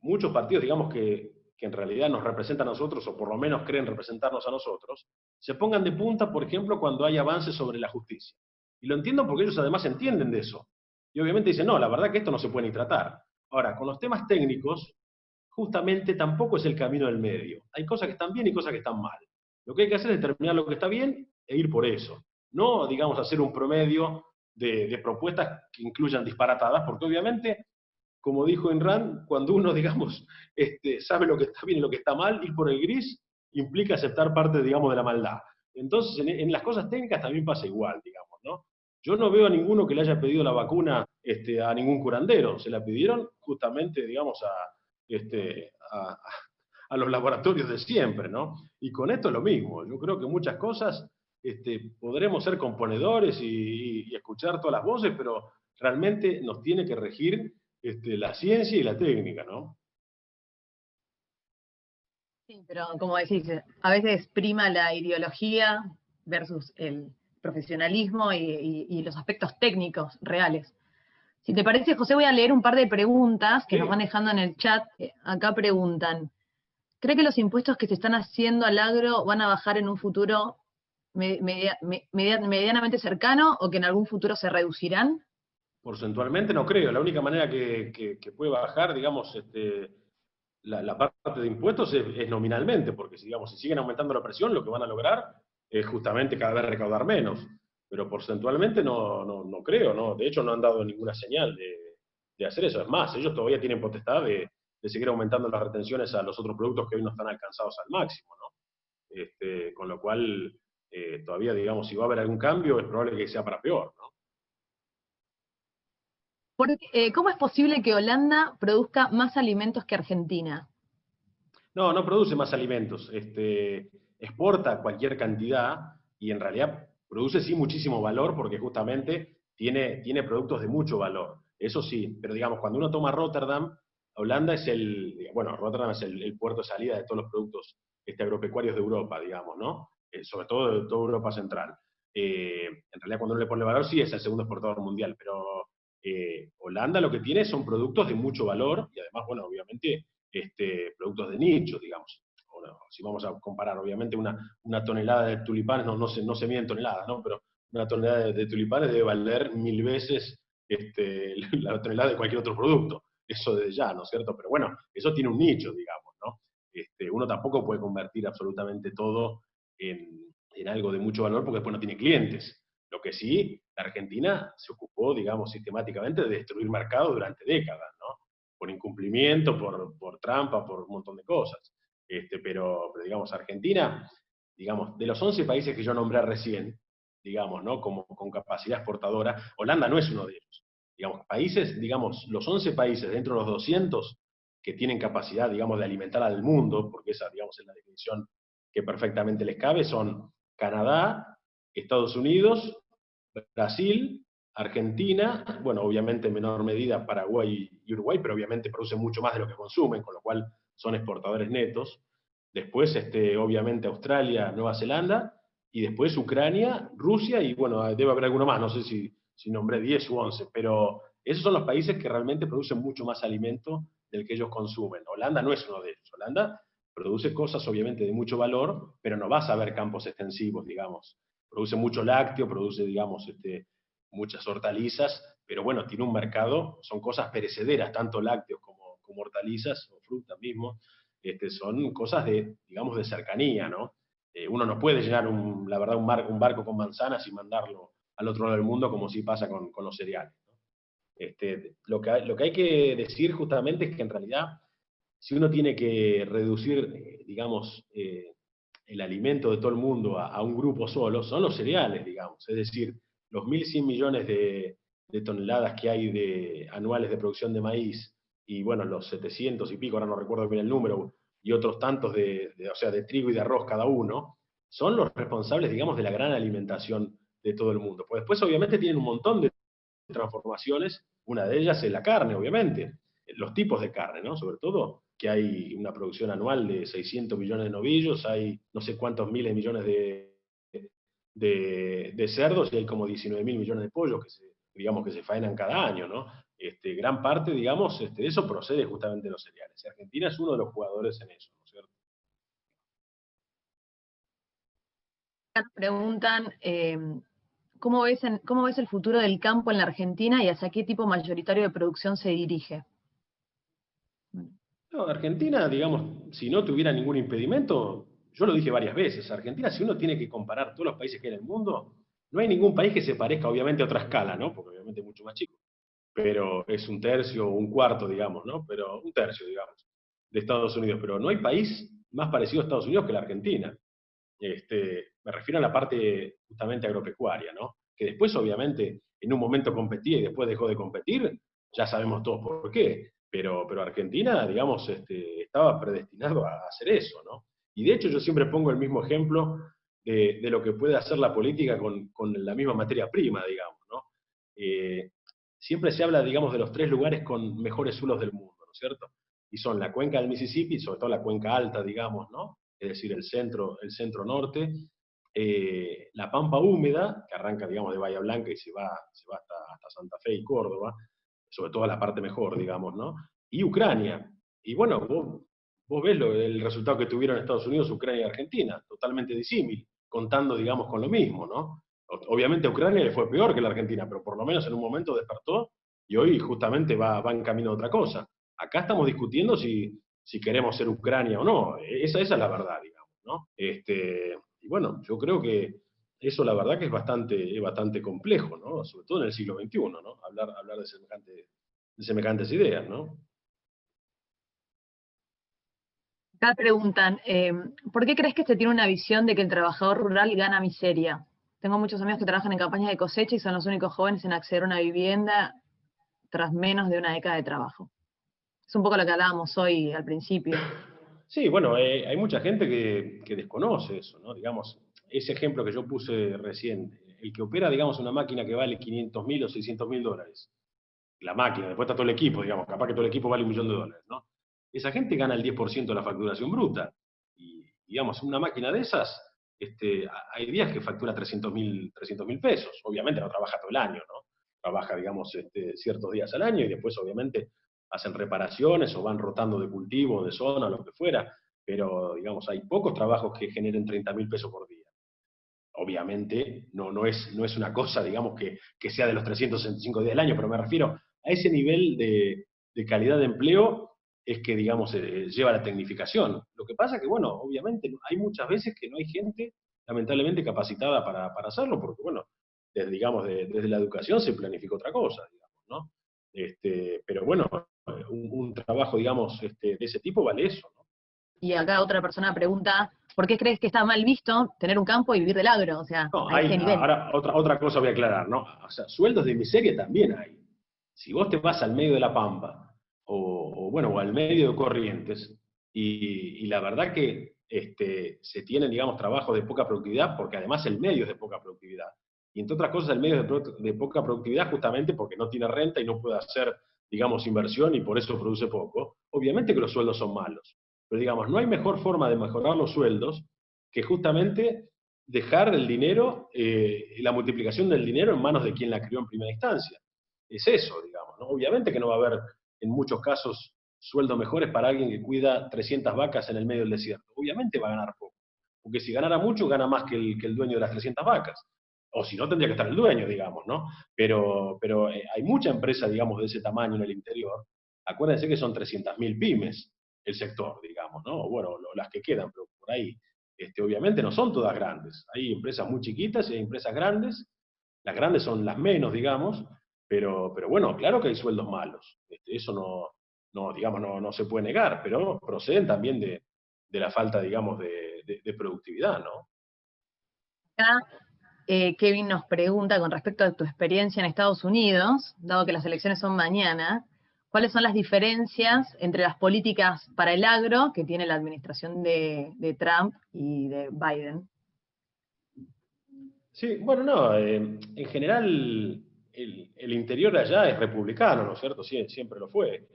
muchos partidos, digamos, que en realidad nos representan a nosotros, o por lo menos creen representarnos a nosotros, se pongan de punta, por ejemplo, cuando hay avances sobre la justicia. Y lo entiendo porque ellos además entienden de eso. Y obviamente dicen, no, la verdad que esto no se puede ni tratar. Ahora, con los temas técnicos, justamente tampoco es el camino del medio. Hay cosas que están bien y cosas que están mal. Lo que hay que hacer es determinar lo que está bien e ir por eso. No, digamos, hacer un promedio de propuestas que incluyan disparatadas, porque obviamente, como dijo Enran, cuando uno, digamos, sabe lo que está bien y lo que está mal, ir por el gris implica aceptar parte, digamos, de la maldad. Entonces, en las cosas técnicas también pasa igual, digamos, ¿no? Yo no veo a ninguno que le haya pedido la vacuna a ningún curandero. Se la pidieron justamente, digamos, a, a los laboratorios de siempre, ¿no? Y con esto es lo mismo. Yo creo que muchas cosas podremos ser componedores y escuchar todas las voces, pero realmente nos tiene que regir la ciencia y la técnica, ¿no? Sí, pero como decís, a veces prima la ideología versus el profesionalismo y los aspectos técnicos reales. Si te parece, José, voy a leer un par de preguntas que Sí. nos van dejando en el chat. Acá preguntan, ¿cree que los impuestos que se están haciendo al agro van a bajar en un futuro medianamente cercano o que en algún futuro se reducirán? Porcentualmente no creo. La única manera que puede bajar, digamos, la parte de impuestos es nominalmente, porque digamos, si siguen aumentando la presión, lo que van a lograr es justamente cada vez recaudar menos. Pero porcentualmente no creo, ¿no? De hecho, no han dado ninguna señal de hacer eso. Es más, ellos todavía tienen potestad de seguir aumentando las retenciones a los otros productos que hoy no están alcanzados al máximo, ¿no? Con lo cual, todavía, digamos, si va a haber algún cambio, es probable que sea para peor, ¿no? ¿Cómo es posible que Holanda produzca más alimentos que Argentina? No produce más alimentos. exporta cualquier cantidad y en realidad produce sí muchísimo valor porque justamente tiene productos de mucho valor. Eso sí, pero digamos, cuando uno toma Rotterdam, Holanda es Rotterdam es el puerto de salida de todos los productos agropecuarios de Europa, digamos, ¿no? Sobre todo de toda Europa central. En realidad cuando uno le pone valor sí es el segundo exportador mundial, pero Holanda lo que tiene son productos de mucho valor y además, bueno, obviamente, productos de nicho, digamos. Bueno, si vamos a comparar, obviamente una tonelada de tulipanes, no se mide en toneladas, ¿no? Pero una tonelada de tulipanes debe valer 1000 veces la tonelada de cualquier otro producto. Eso de ya, ¿no es cierto? Pero bueno, eso tiene un nicho, digamos, ¿no? Uno tampoco puede convertir absolutamente todo en algo de mucho valor porque después no tiene clientes. Lo que sí, la Argentina se ocupó, digamos, sistemáticamente de destruir mercados durante décadas, ¿no? Por incumplimiento, por trampa, por un montón de cosas. Pero digamos, Argentina, digamos, de los 11 países que yo nombré recién, digamos, ¿no? Como con capacidad exportadora, Holanda no es uno de ellos. Digamos, países, digamos, los 11 países dentro de los 200 que tienen capacidad, digamos, de alimentar al mundo, porque esa, digamos, es la definición que perfectamente les cabe, son Canadá, Estados Unidos, Brasil, Argentina, bueno, obviamente en menor medida Paraguay y Uruguay, pero obviamente producen mucho más de lo que consumen, con lo cual son exportadores netos. Después, obviamente, Australia, Nueva Zelanda, y después Ucrania, Rusia, y bueno, debe haber alguno más, no sé si nombré 10 u 11, pero esos son los países que realmente producen mucho más alimento del que ellos consumen. Holanda no es uno de ellos. Holanda produce cosas obviamente de mucho valor, pero no vas a ver campos extensivos, digamos. Produce mucho lácteo, produce, digamos, muchas hortalizas, pero bueno, tiene un mercado, son cosas perecederas, tanto lácteos como hortalizas o frutas mismo, son cosas de, digamos, de cercanía, ¿no? Uno no puede llenar, la verdad, un barco con manzanas y mandarlo al otro lado del mundo como si pasa con los cereales, ¿no? Lo que hay que decir justamente es que en realidad, si uno tiene que reducir, digamos, el alimento de todo el mundo a un grupo solo, son los cereales, digamos. Es decir, los 1.100 millones de toneladas que hay anuales de producción de maíz y, bueno, los 700 y pico, ahora no recuerdo bien el número, y otros tantos o sea, de trigo y de arroz cada uno, son los responsables, digamos, de la gran alimentación de todo el mundo. Pues después, obviamente, tienen un montón de transformaciones, una de ellas es la carne, obviamente, los tipos de carne, ¿no? Sobre todo que hay una producción anual de 600 millones de novillos, hay no sé cuántos miles de millones de cerdos y hay como 19.000 millones de pollos digamos, que se faenan cada año, ¿no? Gran parte, digamos, de eso procede justamente de los cereales. Argentina es uno de los jugadores en eso, ¿no es cierto? Preguntan, ¿cómo ves el futuro del campo en la Argentina y hacia qué tipo mayoritario de producción se dirige? No, Argentina, digamos, si no tuviera ningún impedimento, yo lo dije varias veces, Argentina, si uno tiene que comparar todos los países que hay en el mundo, no hay ningún país que se parezca, obviamente, a otra escala, ¿no? Porque obviamente es mucho más chico, pero es un tercio o un cuarto, digamos, ¿no? Pero un tercio, digamos, de Estados Unidos, pero no hay país más parecido a Estados Unidos que la Argentina. Me refiero a la parte justamente agropecuaria, ¿no? Que después, obviamente, en un momento competía y después dejó de competir, ya sabemos todos por qué, pero Argentina, digamos, estaba predestinado a hacer eso, ¿no? Y de hecho yo siempre pongo el mismo ejemplo de lo que puede hacer la política con la misma materia prima, digamos, ¿no? Siempre se habla, digamos, de los 3 lugares con mejores suelos del mundo, ¿no es cierto? Y son la cuenca del Mississippi, sobre todo la cuenca alta, digamos, ¿no? Es decir, el centro norte, la pampa húmeda, que arranca, digamos, de Bahía Blanca y se va hasta Santa Fe y Córdoba, sobre todo la parte mejor, digamos, ¿no? Y Ucrania. Y bueno, vos ves el resultado que tuvieron Estados Unidos, Ucrania y Argentina, totalmente disímil, contando, digamos, con lo mismo, ¿no? Obviamente a Ucrania le fue peor que la Argentina, pero por lo menos en un momento despertó y hoy justamente va en camino a otra cosa. Acá estamos discutiendo si queremos ser Ucrania o no. Esa es la verdad, digamos, ¿no? Y bueno, yo creo que eso la verdad que es bastante complejo, ¿no? Sobre todo en el siglo XXI, ¿no? Hablar de semejantes ideas, ¿no? Acá preguntan, ¿por qué crees que se tiene una visión de que el trabajador rural gana miseria? Tengo muchos amigos que trabajan en campañas de cosecha y son los únicos jóvenes en acceder a una vivienda tras menos de una década de trabajo. Es un poco lo que hablábamos hoy al principio. Sí, bueno, hay mucha gente que desconoce eso, ¿no? Digamos, ese ejemplo que yo puse recién, el que opera, digamos, una máquina que vale 500.000 o 600.000 dólares, la máquina, después está todo el equipo, digamos, capaz que todo el equipo vale 1.000.000 de dólares, ¿no? Esa gente gana el 10% de la facturación bruta. Y, digamos, una máquina de esas, hay días que factura 300.000 pesos. Obviamente no trabaja todo el año, ¿no? Trabaja, digamos, ciertos días al año y después, obviamente, hacen reparaciones o van rotando de cultivo, de zona, lo que fuera. Pero, digamos, hay pocos trabajos que generen 30.000 pesos por día. Obviamente no es una cosa, digamos, que sea de los 365 días del año, pero me refiero a ese nivel de calidad de empleo es que, digamos, lleva la tecnificación. Lo que pasa que, bueno, obviamente hay muchas veces que no hay gente, lamentablemente, capacitada para hacerlo, porque, bueno, digamos, desde la educación se planifica otra cosa, digamos, ¿no? Pero bueno, un trabajo, digamos, de ese tipo vale eso, ¿no? Y acá otra persona pregunta, ¿por qué crees que está mal visto tener un campo y vivir del agro? O sea, No, a ese nivel. ahora otra cosa voy a aclarar, ¿no? O sea, sueldos de miseria también hay. Si vos te vas al medio de la Pampa, bueno, o al medio de Corrientes, y la verdad que se tienen, digamos, trabajos de poca productividad, porque además el medio es de poca productividad. Y entre otras cosas, el medio es de poca productividad justamente porque no tiene renta y no puede hacer, digamos, inversión y por eso produce poco. Obviamente que los sueldos son malos. Pero, digamos, no hay mejor forma de mejorar los sueldos que justamente dejar el dinero, la multiplicación del dinero en manos de quien la crió en primera instancia. Es eso, digamos, ¿no? Obviamente que no va a haber, en muchos casos, sueldos mejores para alguien que cuida 300 vacas en el medio del desierto. Obviamente va a ganar poco. Porque si ganara mucho, gana más que el dueño de las 300 vacas. O si no, tendría que estar el dueño, digamos, ¿no? Pero hay mucha empresa, digamos, de ese tamaño en el interior. Acuérdense que son 300.000 pymes el sector, digamos, ¿no? Bueno, las que quedan, pero por ahí. Obviamente no son todas grandes. Hay empresas muy chiquitas y hay empresas grandes. Las grandes son las menos, digamos, pero bueno, claro que hay sueldos malos. Eso digamos, no se puede negar, pero proceden también de la falta, digamos, de productividad, ¿no? Acá Kevin nos pregunta con respecto a tu experiencia en Estados Unidos, dado que las elecciones son mañana, ¿cuáles son las diferencias entre las políticas para el agro que tiene la administración de Trump y de Biden? Sí, bueno, no, en general el interior de allá es republicano, ¿no es cierto? Sí, siempre lo fue.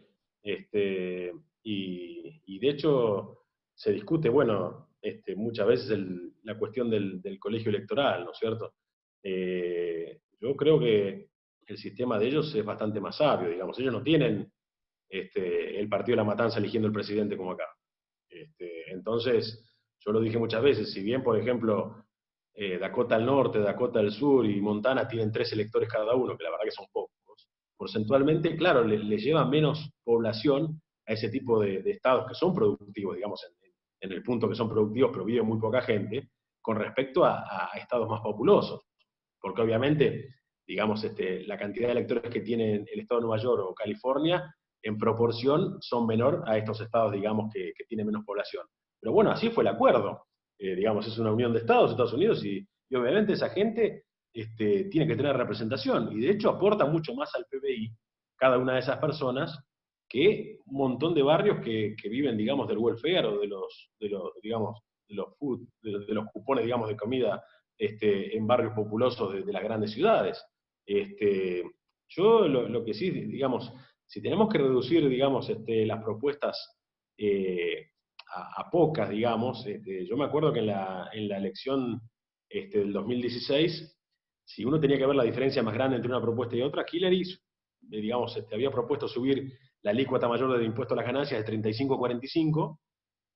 Y de hecho se discute, bueno, muchas veces la cuestión del colegio electoral, ¿no es cierto? Yo creo que el sistema de ellos es bastante más sabio, digamos. Ellos no tienen el partido de la matanza eligiendo el presidente como acá. Entonces, yo lo dije muchas veces, si bien, por ejemplo, Dakota del Norte, Dakota del Sur y Montana tienen 3 electores cada uno, que la verdad que son pocos, porcentualmente, claro, le lleva menos población a ese tipo de estados que son productivos, digamos, en el punto que son productivos, pero vive muy poca gente, con respecto a estados más populosos. Porque obviamente, digamos, la cantidad de electores que tiene el estado de Nueva York o California, en proporción, son menor a estos estados, digamos, que tienen menos población. Pero bueno, así fue el acuerdo. Digamos, es una unión de Estados Unidos, y obviamente esa gente tiene que tener representación, y de hecho aporta mucho más al PBI cada una de esas personas que un montón de barrios que viven, digamos, del welfare o digamos, de los cupones, digamos, de comida en barrios populosos de las grandes ciudades. Yo lo que sí, digamos, si tenemos que reducir, digamos, las propuestas a pocas, digamos. Yo me acuerdo que en la elección del 2016, si uno tenía que ver la diferencia más grande entre una propuesta y otra, Hillary, digamos, había propuesto subir la alícuota mayor del impuesto a las ganancias de 35 a 45,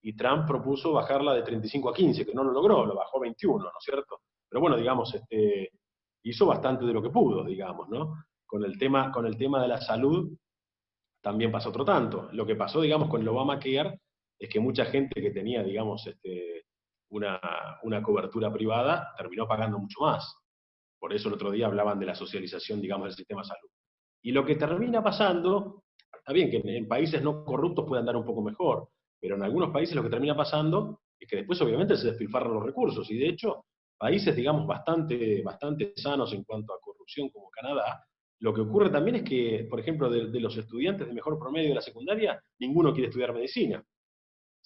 y Trump propuso bajarla de 35 a 15, que no lo logró, lo bajó a 21, ¿no es cierto? Pero bueno, digamos, hizo bastante de lo que pudo, digamos, ¿no? Con el tema de la salud también pasó otro tanto. Lo que pasó, digamos, con el Obamacare es que mucha gente que tenía, digamos, una, una cobertura privada terminó pagando mucho más. Por eso el otro día hablaban de la socialización, digamos, del sistema de salud. Y lo que termina pasando, está bien que en países no corruptos puede andar un poco mejor, pero en algunos países lo que termina pasando es que después obviamente se despilfarran los recursos. Y de hecho, países, digamos, bastante sanos en cuanto a corrupción como Canadá, lo que ocurre también es que, por ejemplo, de los estudiantes de mejor promedio de la secundaria, ninguno quiere estudiar medicina.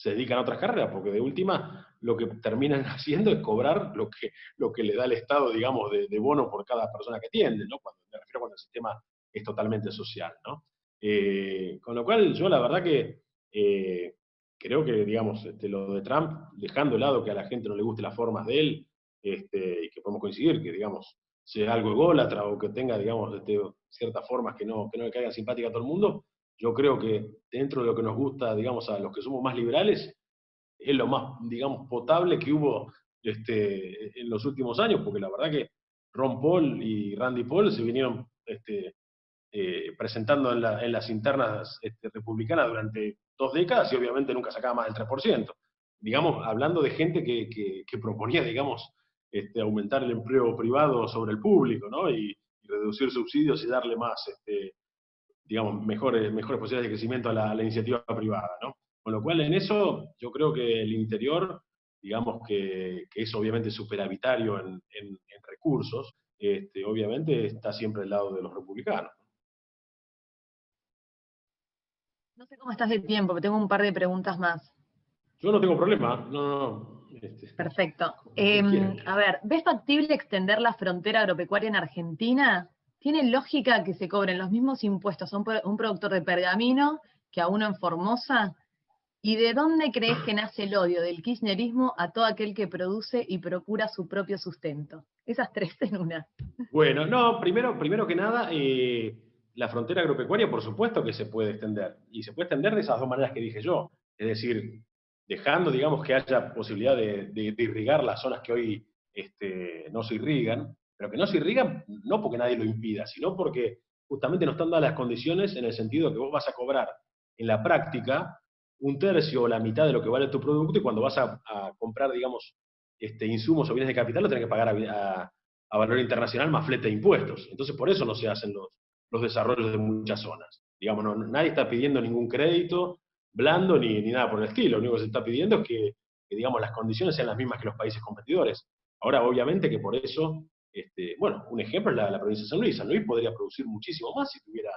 se dedican a otras carreras, porque de última lo que terminan haciendo es cobrar lo que le da el Estado, digamos, de bono por cada persona que atiende, ¿no? Me refiero cuando el sistema es totalmente social, ¿no? Con lo cual, yo la verdad que creo que, digamos, lo de Trump, dejando de lado que a la gente no le guste las formas de él, y que podemos coincidir, que, digamos, sea algo ególatra o que tenga, digamos, ciertas formas que no le caigan simpáticas a todo el mundo, yo creo que dentro de lo que nos gusta, digamos, a los que somos más liberales, es lo más, digamos, potable que hubo en los últimos años, porque la verdad que Ron Paul y Randy Paul se vinieron presentando en las internas republicanas durante 2 décadas y obviamente nunca sacaba más del 3%. Digamos, hablando de gente que proponía, digamos, aumentar el empleo privado sobre el público, ¿no? Y reducir subsidios y darle más, digamos, mejores posibilidades de crecimiento a la iniciativa privada, ¿no? Con lo cual, en eso, yo creo que el interior, digamos que es obviamente superavitario en recursos, obviamente está siempre al lado de los republicanos. No sé cómo estás de tiempo, pero tengo un par de preguntas más. Yo no tengo problema, no. Perfecto. Ustedes quieren. A ver, ¿ves factible extender la frontera agropecuaria en Argentina? ¿Tiene lógica que se cobren los mismos impuestos a un productor de pergamino que a uno en Formosa? ¿Y de dónde crees que nace el odio del kirchnerismo a todo aquel que produce y procura su propio sustento? Esas tres en una. Bueno, no, primero que nada, la frontera agropecuaria, por supuesto que se puede extender. Y se puede extender de esas dos maneras que dije yo. Es decir, dejando, digamos, que haya posibilidad de irrigar las zonas que hoy no se irrigan, pero que no se irrigan no porque nadie lo impida, sino porque justamente no están dadas las condiciones en el sentido de que vos vas a cobrar en la práctica un tercio o la mitad de lo que vale tu producto y cuando vas a comprar, digamos, insumos o bienes de capital lo tenés que pagar a valor internacional más flete de impuestos. Entonces, por eso no se hacen los desarrollos de muchas zonas. Digamos, nadie está pidiendo ningún crédito blando ni nada por el estilo. Lo único que se está pidiendo es que, digamos, las condiciones sean las mismas que los países competidores. Ahora, obviamente que por eso, bueno, un ejemplo es la provincia de San Luis. San Luis podría producir muchísimo más si tuviera,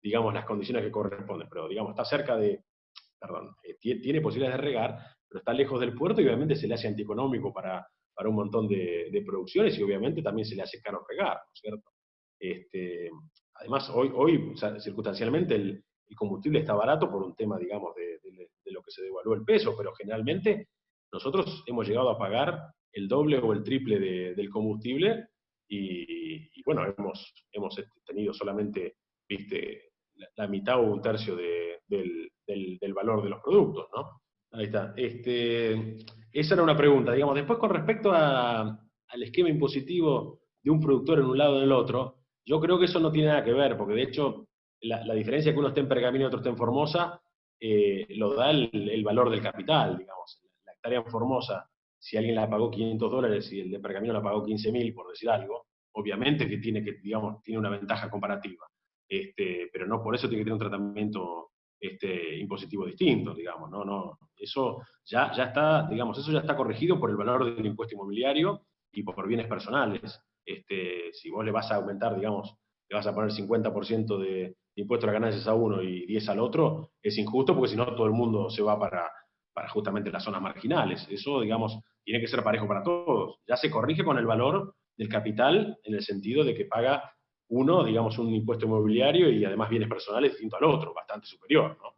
digamos, las condiciones que corresponden, pero, digamos, está cerca perdón, tiene posibilidades de regar, pero está lejos del puerto y obviamente se le hace antieconómico para un montón de producciones y obviamente también se le hace caro regar, ¿no es cierto? Además, hoy circunstancialmente, el combustible está barato por un tema, digamos, de lo que se devaluó el peso, pero generalmente nosotros hemos llegado a pagar el doble o el triple del combustible y bueno, hemos tenido solamente, viste, la mitad o un tercio del valor de los productos, ¿no? Ahí está. Esa era una pregunta, digamos. Después, con respecto al esquema impositivo de un productor en un lado o en el otro, yo creo que eso no tiene nada que ver, porque de hecho, la diferencia que uno esté en Pergamino y otro esté en Formosa, lo da el valor del capital, digamos. La hectárea en Formosa, si alguien la pagó $500 y el de Pergamino la pagó 15.000, por decir algo, obviamente que digamos, tiene una ventaja comparativa. Pero no por eso tiene que tener un tratamiento impositivo distinto, digamos, no, eso ya está, digamos, eso ya está corregido por el valor del impuesto inmobiliario y por bienes personales. Si vos le vas a aumentar, digamos, le vas a poner 50% de impuesto a las ganancias a uno y 10 al otro, es injusto porque si no todo el mundo se va para justamente las zonas marginales. Eso, digamos, tiene que ser parejo para todos. Ya se corrige con el valor del capital en el sentido de que paga uno, digamos, un impuesto inmobiliario y además bienes personales distinto al otro, bastante superior, ¿no?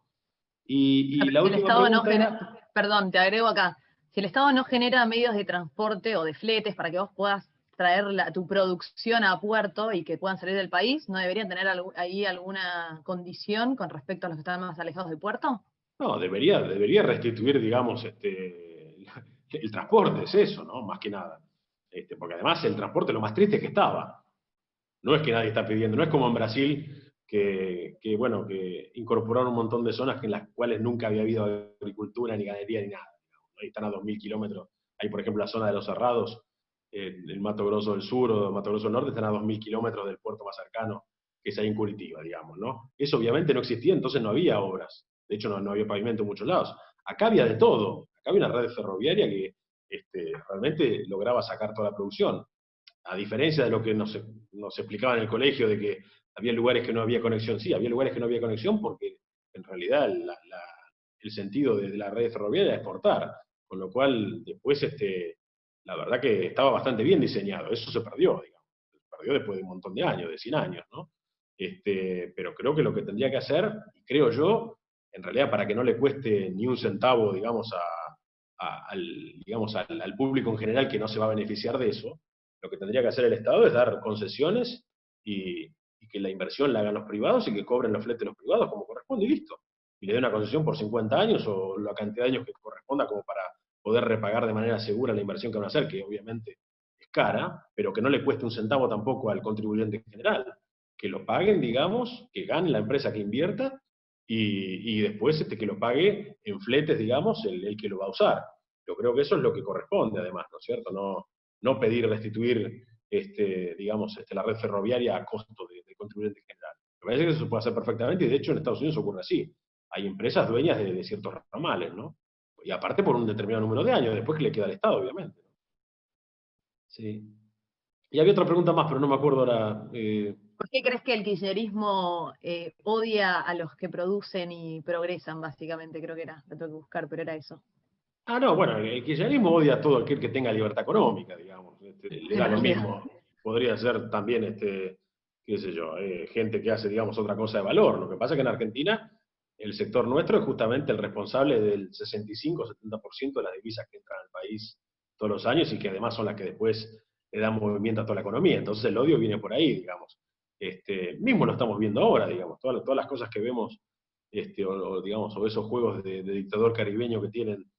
Y la Si el última Estado no pregunta era... genera, perdón, te agrego acá, si el Estado no genera medios de transporte o de fletes para que vos puedas traer tu producción a puerto y que puedan salir del país, ¿no deberían tener ahí alguna condición con respecto a los que están más alejados del puerto? No, debería restituir, digamos, el transporte, es eso, ¿no? Más que nada. Porque además el transporte lo más triste es que estaba. No es que nadie está pidiendo, no es como en Brasil bueno, que incorporaron un montón de zonas en las cuales nunca había habido agricultura, ni ganadería, ni nada. Ahí están a 2.000 kilómetros. Ahí, por ejemplo, la zona de los Cerrados, el Mato Grosso del Sur o Mato Grosso del Norte, están a 2.000 kilómetros del puerto más cercano, que es ahí en Curitiba, digamos, ¿no? Eso obviamente no existía, entonces no había obras. De hecho, no había pavimento en muchos lados. Acá había de todo. Acá había una red ferroviaria que realmente lograba sacar toda la producción. A diferencia de lo que nos explicaba en el colegio, de que había lugares que no había conexión. Sí, había lugares que no había conexión porque en realidad el sentido de la red ferroviaria era exportar, con lo cual después la verdad que estaba bastante bien diseñado, eso se perdió, digamos, se perdió después de un montón de años, de 100 años, ¿no? Pero creo que lo que tendría que hacer, y creo yo, en realidad para que no le cueste ni un centavo, digamos, digamos, al público en general que no se va a beneficiar de eso, lo que tendría que hacer el Estado es dar concesiones y que la inversión la hagan los privados y que cobren los fletes los privados como corresponde y listo. Y le dé una concesión por 50 años o la cantidad de años que corresponda como para poder repagar de manera segura la inversión que van a hacer, que obviamente es cara, pero que no le cueste un centavo tampoco al contribuyente en general. Que lo paguen, digamos, que gane la empresa que invierta y después que lo pague en fletes, digamos, el que lo va a usar. Yo creo que eso es lo que corresponde, además, ¿no es cierto? No pedir restituir, digamos, la red ferroviaria a costo de contribuyente en general. Me parece que eso se puede hacer perfectamente y de hecho en Estados Unidos ocurre así. Hay empresas dueñas de ciertos ramales, ¿no? Y aparte por un determinado número de años, después que le queda al Estado, obviamente. Sí. Y había otra pregunta más, pero no me acuerdo ahora. ¿Por qué crees que el kirchnerismo odia a los que producen y progresan, básicamente? Creo que era, lo tengo que buscar, pero era eso. No, bueno, el kirchnerismo odia a todo aquel que tenga libertad económica, digamos. Le En da lo realidad. mismo. Podría ser también, qué sé yo, gente que hace, digamos, otra cosa de valor. Lo que pasa es que en Argentina el sector nuestro es justamente el responsable del 65-70% de las divisas que entran al país todos los años y que además son las que después le dan movimiento a toda la economía. Entonces el odio viene por ahí, digamos. Mismo lo estamos viendo ahora, digamos. Todas las cosas que vemos, digamos, o esos juegos de dictador caribeño que tienen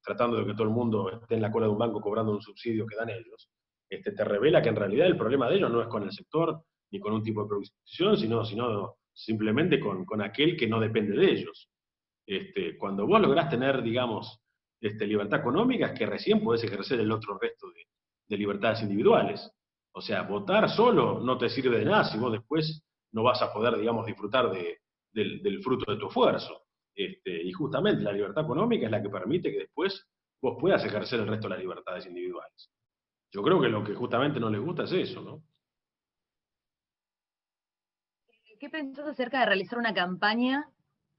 tratando de que todo el mundo esté en la cola de un banco cobrando un subsidio que dan ellos, te revela que en realidad el problema de ellos no es con el sector ni con un tipo de producción, sino simplemente con aquel que no depende de ellos. Cuando vos lográs tener, digamos, libertad económica, es que recién podés ejercer el otro resto de libertades individuales. O sea, votar solo no te sirve de nada si vos después no vas a poder, digamos, disfrutar del fruto de tu esfuerzo. Y justamente la libertad económica es la que permite que después vos puedas ejercer el resto de las libertades individuales. Yo creo que lo que justamente no les gusta es eso, ¿no? ¿Qué pensás acerca de realizar una campaña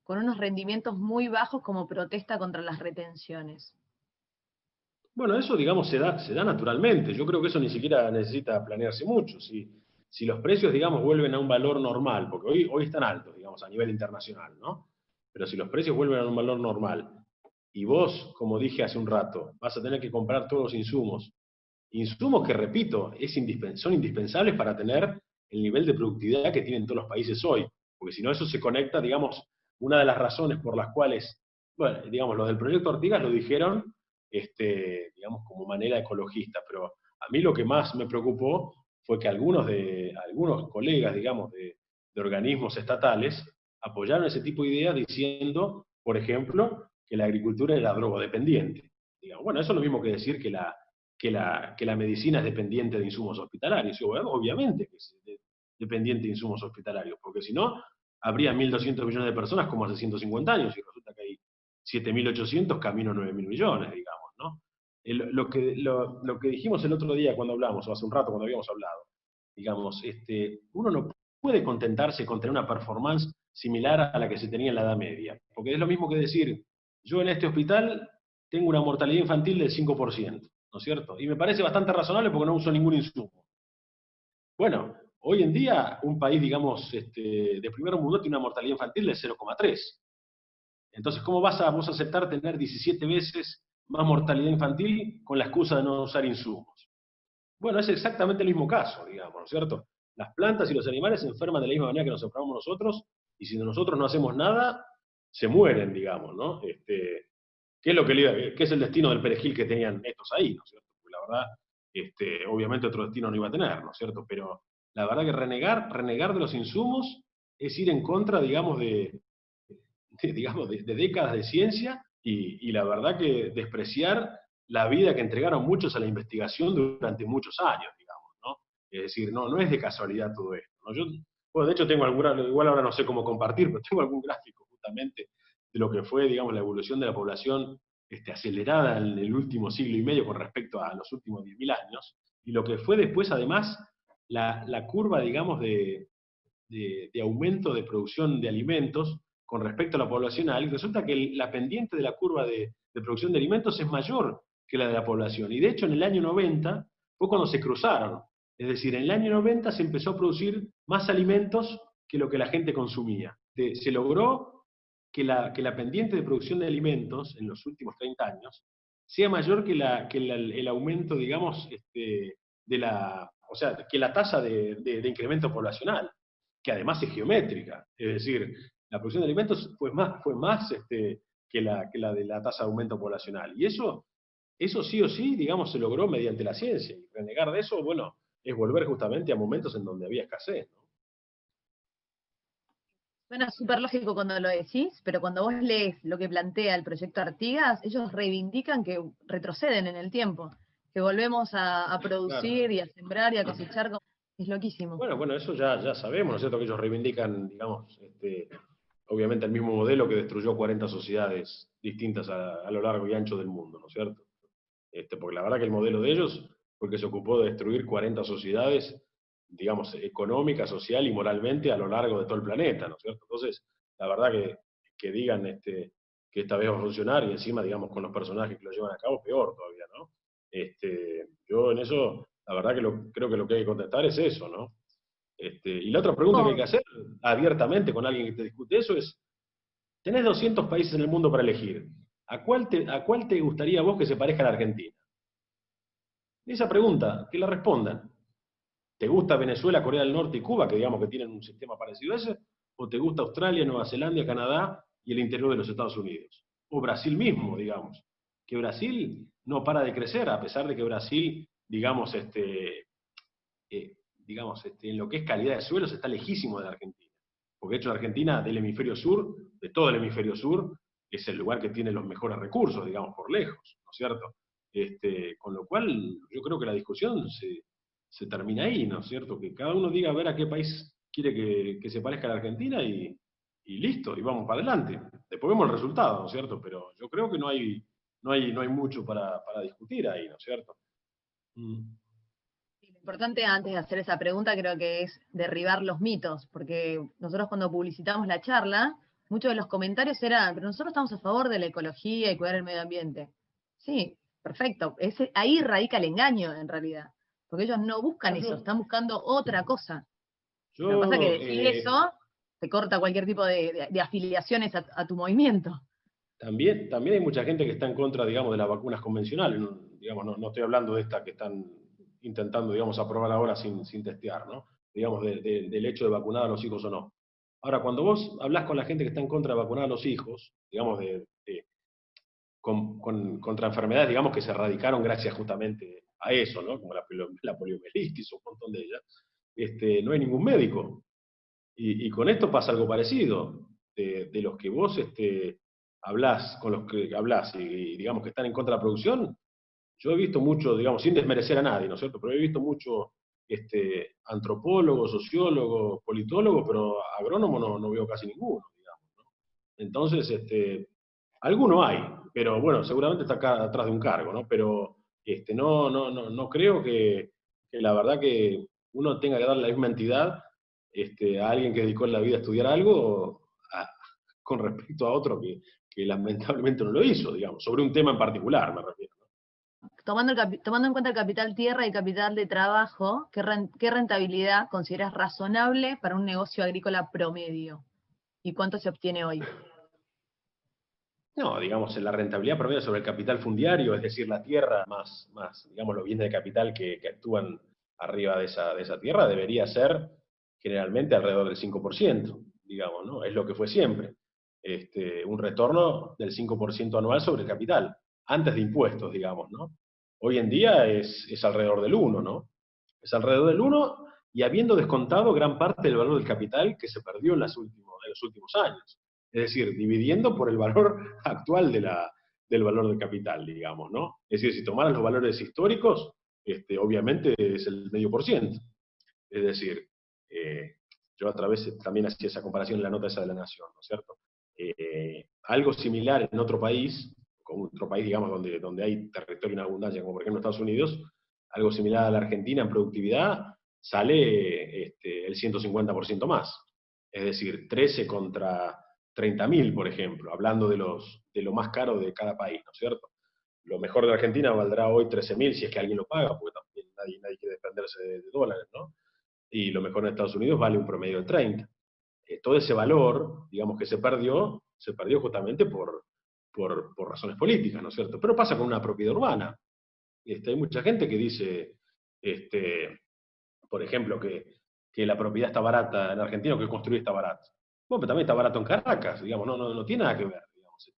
con unos rendimientos muy bajos como protesta contra las retenciones? Bueno, eso, digamos, se da naturalmente. Yo creo que eso ni siquiera necesita planearse mucho. Si los precios, digamos, vuelven a un valor normal, porque hoy están altos, digamos, a nivel internacional, ¿no? Pero si los precios vuelven a un valor normal, y vos, como dije hace un rato, vas a tener que comprar todos los insumos que, repito, son indispensables para tener el nivel de productividad que tienen todos los países hoy, porque si no eso se conecta, digamos, una de las razones por las cuales, bueno, digamos, los del proyecto Artigas lo dijeron, digamos, como manera ecologista, pero a mí lo que más me preocupó fue que algunos colegas, digamos, de organismos estatales apoyaron ese tipo de ideas diciendo, por ejemplo, que la agricultura era drogodependiente. Digamos, bueno, eso es lo mismo que decir que la medicina es dependiente de insumos hospitalarios. Y bueno, obviamente que es dependiente de insumos hospitalarios, porque si no, habría 1.200 millones de personas como hace 150 años, y resulta que hay 7.800 camino a 9.000 millones, digamos, ¿no? Lo que dijimos el otro día cuando hablamos, o hace un rato cuando habíamos hablado, digamos, uno no puede contentarse con tener una performance similar a la que se tenía en la Edad Media, porque es lo mismo que decir, yo en este hospital tengo una mortalidad infantil del 5%, ¿no es cierto? Y me parece bastante razonable porque no uso ningún insumo. Bueno, hoy en día un país, digamos, de primer mundo tiene una mortalidad infantil del 0,3. Entonces, ¿cómo vas a vos aceptar tener 17 veces más mortalidad infantil con la excusa de no usar insumos? Bueno, es exactamente el mismo caso, digamos, ¿no es cierto? Las plantas y los animales se enferman de la misma manera que nos enfermamos nosotros, y si nosotros no hacemos nada, se mueren, digamos, ¿no? ¿Qué es qué es el destino del perejil que tenían estos ahí, ¿no es cierto? Porque la verdad, obviamente otro destino no iba a tener, ¿no es cierto? Pero la verdad que renegar de los insumos es ir en contra, digamos, digamos, de décadas de ciencia y la verdad que despreciar la vida que entregaron muchos a la investigación durante muchos años, digamos, ¿no? Es decir, no es de casualidad todo esto, ¿no? Bueno, de hecho tengo igual ahora no sé cómo compartir, pero tengo algún gráfico justamente de lo que fue, digamos, la evolución de la población acelerada en el último siglo y medio con respecto a los últimos 10.000 años, y lo que fue después, además, la curva, digamos, de aumento de producción de alimentos con respecto a la poblacional, y resulta que la pendiente de la curva de producción de alimentos es mayor que la de la población. Y de hecho en el año 90 fue cuando se cruzaron. Es decir, en el año 90 se empezó a producir más alimentos que lo que la gente consumía. Se logró que la pendiente de producción de alimentos en los últimos 30 años sea mayor que el aumento, digamos, o sea, que la tasa de incremento poblacional, que además es geométrica. Es decir, la producción de alimentos fue más que la de la tasa de aumento poblacional. Y eso sí o sí, digamos, se logró mediante la ciencia. Y renegar de eso, bueno, es volver justamente a momentos en donde había escasez, ¿no? Suena súper lógico cuando lo decís, pero cuando vos lees lo que plantea el proyecto Artigas, ellos reivindican que retroceden en el tiempo, que volvemos a Claro. producir y a sembrar y a cosechar. Es loquísimo. Bueno, eso ya sabemos, ¿no es cierto? Que ellos reivindican, digamos, obviamente el mismo modelo que destruyó 40 sociedades distintas a lo largo y ancho del mundo, ¿no es cierto? Porque la verdad que el modelo de ellos fue que se ocupó de destruir 40 sociedades, digamos, económica, social y moralmente a lo largo de todo el planeta, ¿no es cierto? Entonces, la verdad que digan que esta vez va a funcionar y encima, digamos, con los personajes que lo llevan a cabo, peor todavía, ¿no? Yo en eso, la verdad que creo que lo que hay que contestar es eso, ¿no? Y la otra pregunta que hay Oh, que hacer abiertamente con alguien que te discute eso es, tenés 200 países en el mundo para elegir, ¿a cuál te gustaría a vos que se parezca a la Argentina? Esa pregunta, que la respondan. ¿Te gusta Venezuela, Corea del Norte y Cuba, que digamos que tienen un sistema parecido a ese? ¿O te gusta Australia, Nueva Zelanda, Canadá y el interior de los Estados Unidos? O Brasil mismo, digamos. Que Brasil no para de crecer, a pesar de que Brasil, digamos, en lo que es calidad de suelos está lejísimo de la Argentina. Porque de hecho la Argentina del hemisferio sur, de todo el hemisferio sur, es el lugar que tiene los mejores recursos, digamos, por lejos, ¿no es cierto? Con lo cual yo creo que la discusión se termina ahí, ¿no es cierto? Que cada uno diga a ver a qué país quiere que se parezca a la Argentina y listo, y vamos para adelante. Después vemos el resultado, ¿no es cierto? Pero yo creo que no hay mucho para discutir ahí, ¿no es cierto? Mm. lo importante antes de hacer esa pregunta creo que es derribar los mitos, porque nosotros cuando publicitamos la charla, muchos de los comentarios eran, pero nosotros estamos a favor de la ecología y cuidar el medio ambiente. Sí, perfecto. Ahí radica el engaño en realidad, porque ellos no buscan No, eso, están buscando otra cosa. Lo que pasa es que yo decir eso te corta cualquier tipo de afiliaciones a tu movimiento. también hay mucha gente que está en contra, digamos, de las vacunas convencionales. No, digamos, no estoy hablando de estas que están intentando, digamos, aprobar ahora sin testear, ¿no? Digamos, del hecho de vacunar a los hijos o no. Ahora, cuando vos hablás con la gente que está en contra de vacunar a los hijos, digamos, contra enfermedades, digamos, que se erradicaron gracias justamente a eso, ¿no? Como la poliomielitis o un montón de ellas, no hay ningún médico. Y con esto pasa algo parecido. De los que vos hablás, con los que hablás y digamos que están en contra de la producción, yo he visto mucho, digamos, sin desmerecer a nadie, ¿no es cierto? Pero he visto mucho antropólogos, sociólogos, politólogos, pero agrónomos no veo casi ninguno, digamos, ¿no? Entonces, alguno hay, pero bueno, seguramente está acá atrás de un cargo, ¿no? Pero no creo que la verdad que uno tenga que darle la misma entidad a alguien que dedicó en la vida a estudiar algo con respecto a otro que lamentablemente no lo hizo, digamos, sobre un tema en particular, me refiero. Tomando en cuenta el capital tierra y el capital de trabajo, ¿qué rentabilidad consideras razonable para un negocio agrícola promedio? ¿Y cuánto se obtiene hoy? No, digamos, en la rentabilidad promedio sobre el capital fundiario, es decir, la tierra más digamos, los bienes de capital que actúan arriba de esa tierra, debería ser generalmente alrededor del 5%, digamos, ¿no? Es lo que fue siempre. Un retorno del 5% anual sobre el capital, antes de impuestos, digamos, ¿no? Hoy en día es alrededor del 1, ¿no? Es alrededor del 1 y habiendo descontado gran parte del valor del capital que se perdió en los últimos años. Es decir, dividiendo por el valor actual del valor del capital, digamos, ¿no? Es decir, si tomaras los valores históricos, obviamente es el 0,5%. Es decir, yo otra vez también hacía esa comparación en la nota esa de La Nación, ¿no es cierto? Algo similar en otro país, con otro país, digamos, donde hay territorio en abundancia, como por ejemplo Estados Unidos, algo similar a la Argentina en productividad, sale el 150% más. Es decir, 13 contra 30.000, por ejemplo, hablando de lo más caro de cada país, ¿no es cierto? Lo mejor de Argentina valdrá hoy 13.000 si es que alguien lo paga, porque también nadie quiere desprenderse de dólares, ¿no? Y lo mejor en Estados Unidos vale un promedio de 30. Todo ese valor, digamos, que se perdió justamente por razones políticas, ¿no es cierto? Pero pasa con una propiedad urbana. Hay mucha gente que dice, por ejemplo, que la propiedad está barata en Argentina o que construir está barato. Bueno, pero también está barato en Caracas, digamos, no tiene nada que ver, digamos.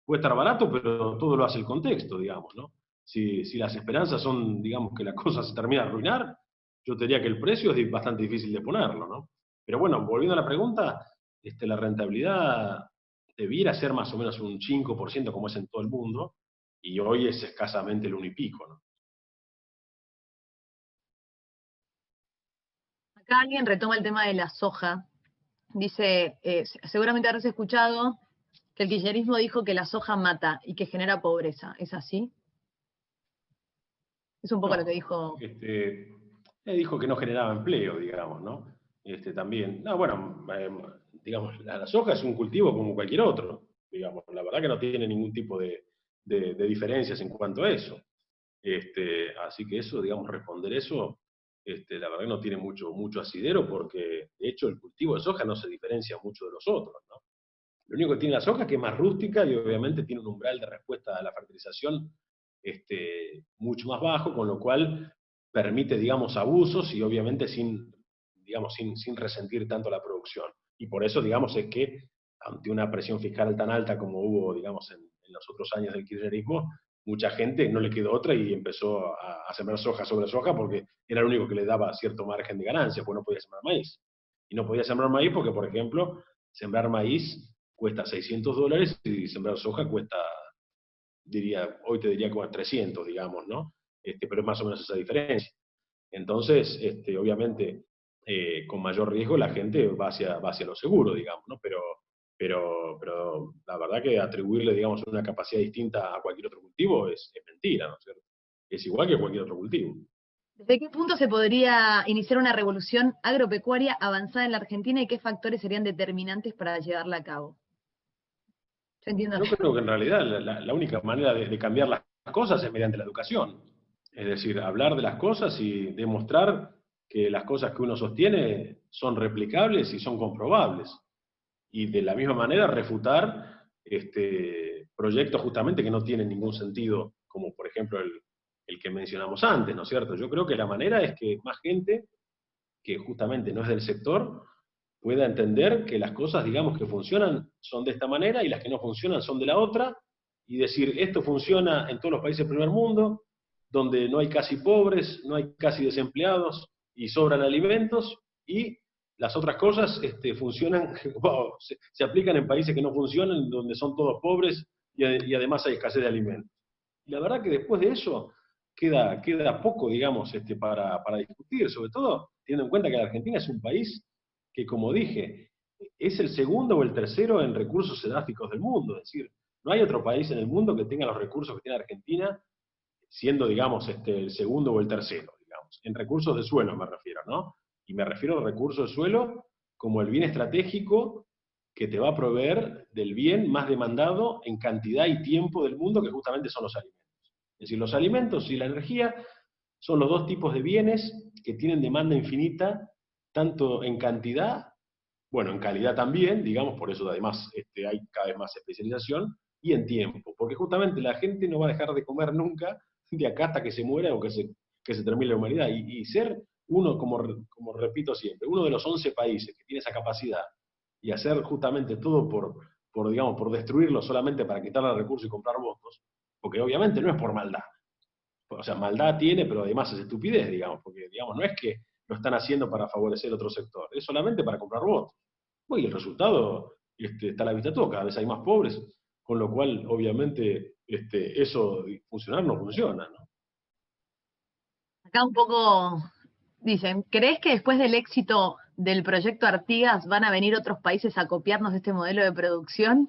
Puede estar barato, pero todo lo hace el contexto, digamos, ¿no? Si las esperanzas son, digamos, que la cosa se termina de arruinar, yo te diría que el precio es bastante difícil de ponerlo, ¿no? Pero bueno, volviendo a la pregunta, la rentabilidad debiera ser más o menos un 5% como es en todo el mundo, y hoy es escasamente el 1 y pico, ¿no? Acá alguien retoma el tema de la soja. Dice, seguramente habrás escuchado que el kirchnerismo dijo que la soja mata y que genera pobreza. ¿Es así? Es un poco lo que No, dijo. dijo que no generaba empleo, digamos, ¿no? También, no, bueno, digamos, la soja es un cultivo como cualquier otro, digamos, la verdad que no tiene ningún tipo de diferencias en cuanto a eso. Así que eso, digamos, responder eso, la verdad que no tiene mucho asidero porque, de hecho, el cultivo de soja no se diferencia mucho de los otros, ¿no? Lo único que tiene la soja es que es más rústica y obviamente tiene un umbral de respuesta a la fertilización mucho más bajo, con lo cual permite, digamos, abusos y obviamente sin resentir tanto la producción. Y por eso, digamos, es que ante una presión fiscal tan alta como hubo, digamos, en los otros años del kirchnerismo, mucha gente no le quedó otra y empezó a sembrar soja sobre soja porque era lo único que le daba cierto margen de ganancia, pues no podía sembrar maíz. Y no podía sembrar maíz porque, por ejemplo, sembrar maíz cuesta $600 y sembrar soja cuesta, hoy te diría como 300, digamos, ¿no? Pero es más o menos esa diferencia. Entonces, obviamente, con mayor riesgo la gente va hacia lo seguro, digamos, ¿no? Pero la verdad que atribuirle, digamos, una capacidad distinta a cualquier otro cultivo es mentira, ¿no es cierto? Es igual que cualquier otro cultivo. ¿Desde qué punto se podría iniciar una revolución agropecuaria avanzada en la Argentina y qué factores serían determinantes para llevarla a cabo? Yo entiendo. Yo creo que en realidad la única manera de cambiar las cosas es mediante la educación. Es decir, hablar de las cosas y demostrar que las cosas que uno sostiene son replicables y son comprobables. Y de la misma manera refutar proyectos justamente que no tienen ningún sentido, como por ejemplo el que mencionamos antes, ¿no es cierto? Yo creo que la manera es que más gente que justamente no es del sector pueda entender que las cosas, digamos, que funcionan son de esta manera y las que no funcionan son de la otra, y decir, esto funciona en todos los países del primer mundo, donde no hay casi pobres, no hay casi desempleados y sobran alimentos, y las otras cosas funcionan, se aplican en países que no funcionan, donde son todos pobres y además hay escasez de alimentos. Y la verdad que después de eso queda poco, digamos, para discutir, sobre todo teniendo en cuenta que la Argentina es un país que, como dije, es el segundo o el tercero en recursos edáficos del mundo. Es decir, no hay otro país en el mundo que tenga los recursos que tiene Argentina, siendo, digamos, el segundo o el tercero, digamos. En recursos de suelo me refiero, ¿no? Y me refiero a recursos de suelo como el bien estratégico que te va a proveer del bien más demandado en cantidad y tiempo del mundo, que justamente son los alimentos. Es decir, los alimentos y la energía son los dos tipos de bienes que tienen demanda infinita, tanto en cantidad, bueno, en calidad también, digamos, por eso además hay cada vez más especialización, y en tiempo, porque justamente la gente no va a dejar de comer nunca de acá hasta que se muera o que se termine la humanidad. Y ser uno, como repito siempre, uno de los 11 países que tiene esa capacidad y hacer justamente todo digamos, por destruirlo solamente para quitarle recursos y comprar votos, porque obviamente no es por maldad. O sea, maldad tiene, pero además es estupidez, digamos, porque digamos, no es que lo están haciendo para favorecer otro sector, es solamente para comprar votos. Bueno, y el resultado está a la vista todo, cada vez hay más pobres, con lo cual, obviamente, eso funcionar no funciona, ¿no? Acá un poco dicen, ¿crees que después del éxito del proyecto Artigas van a venir otros países a copiarnos de este modelo de producción?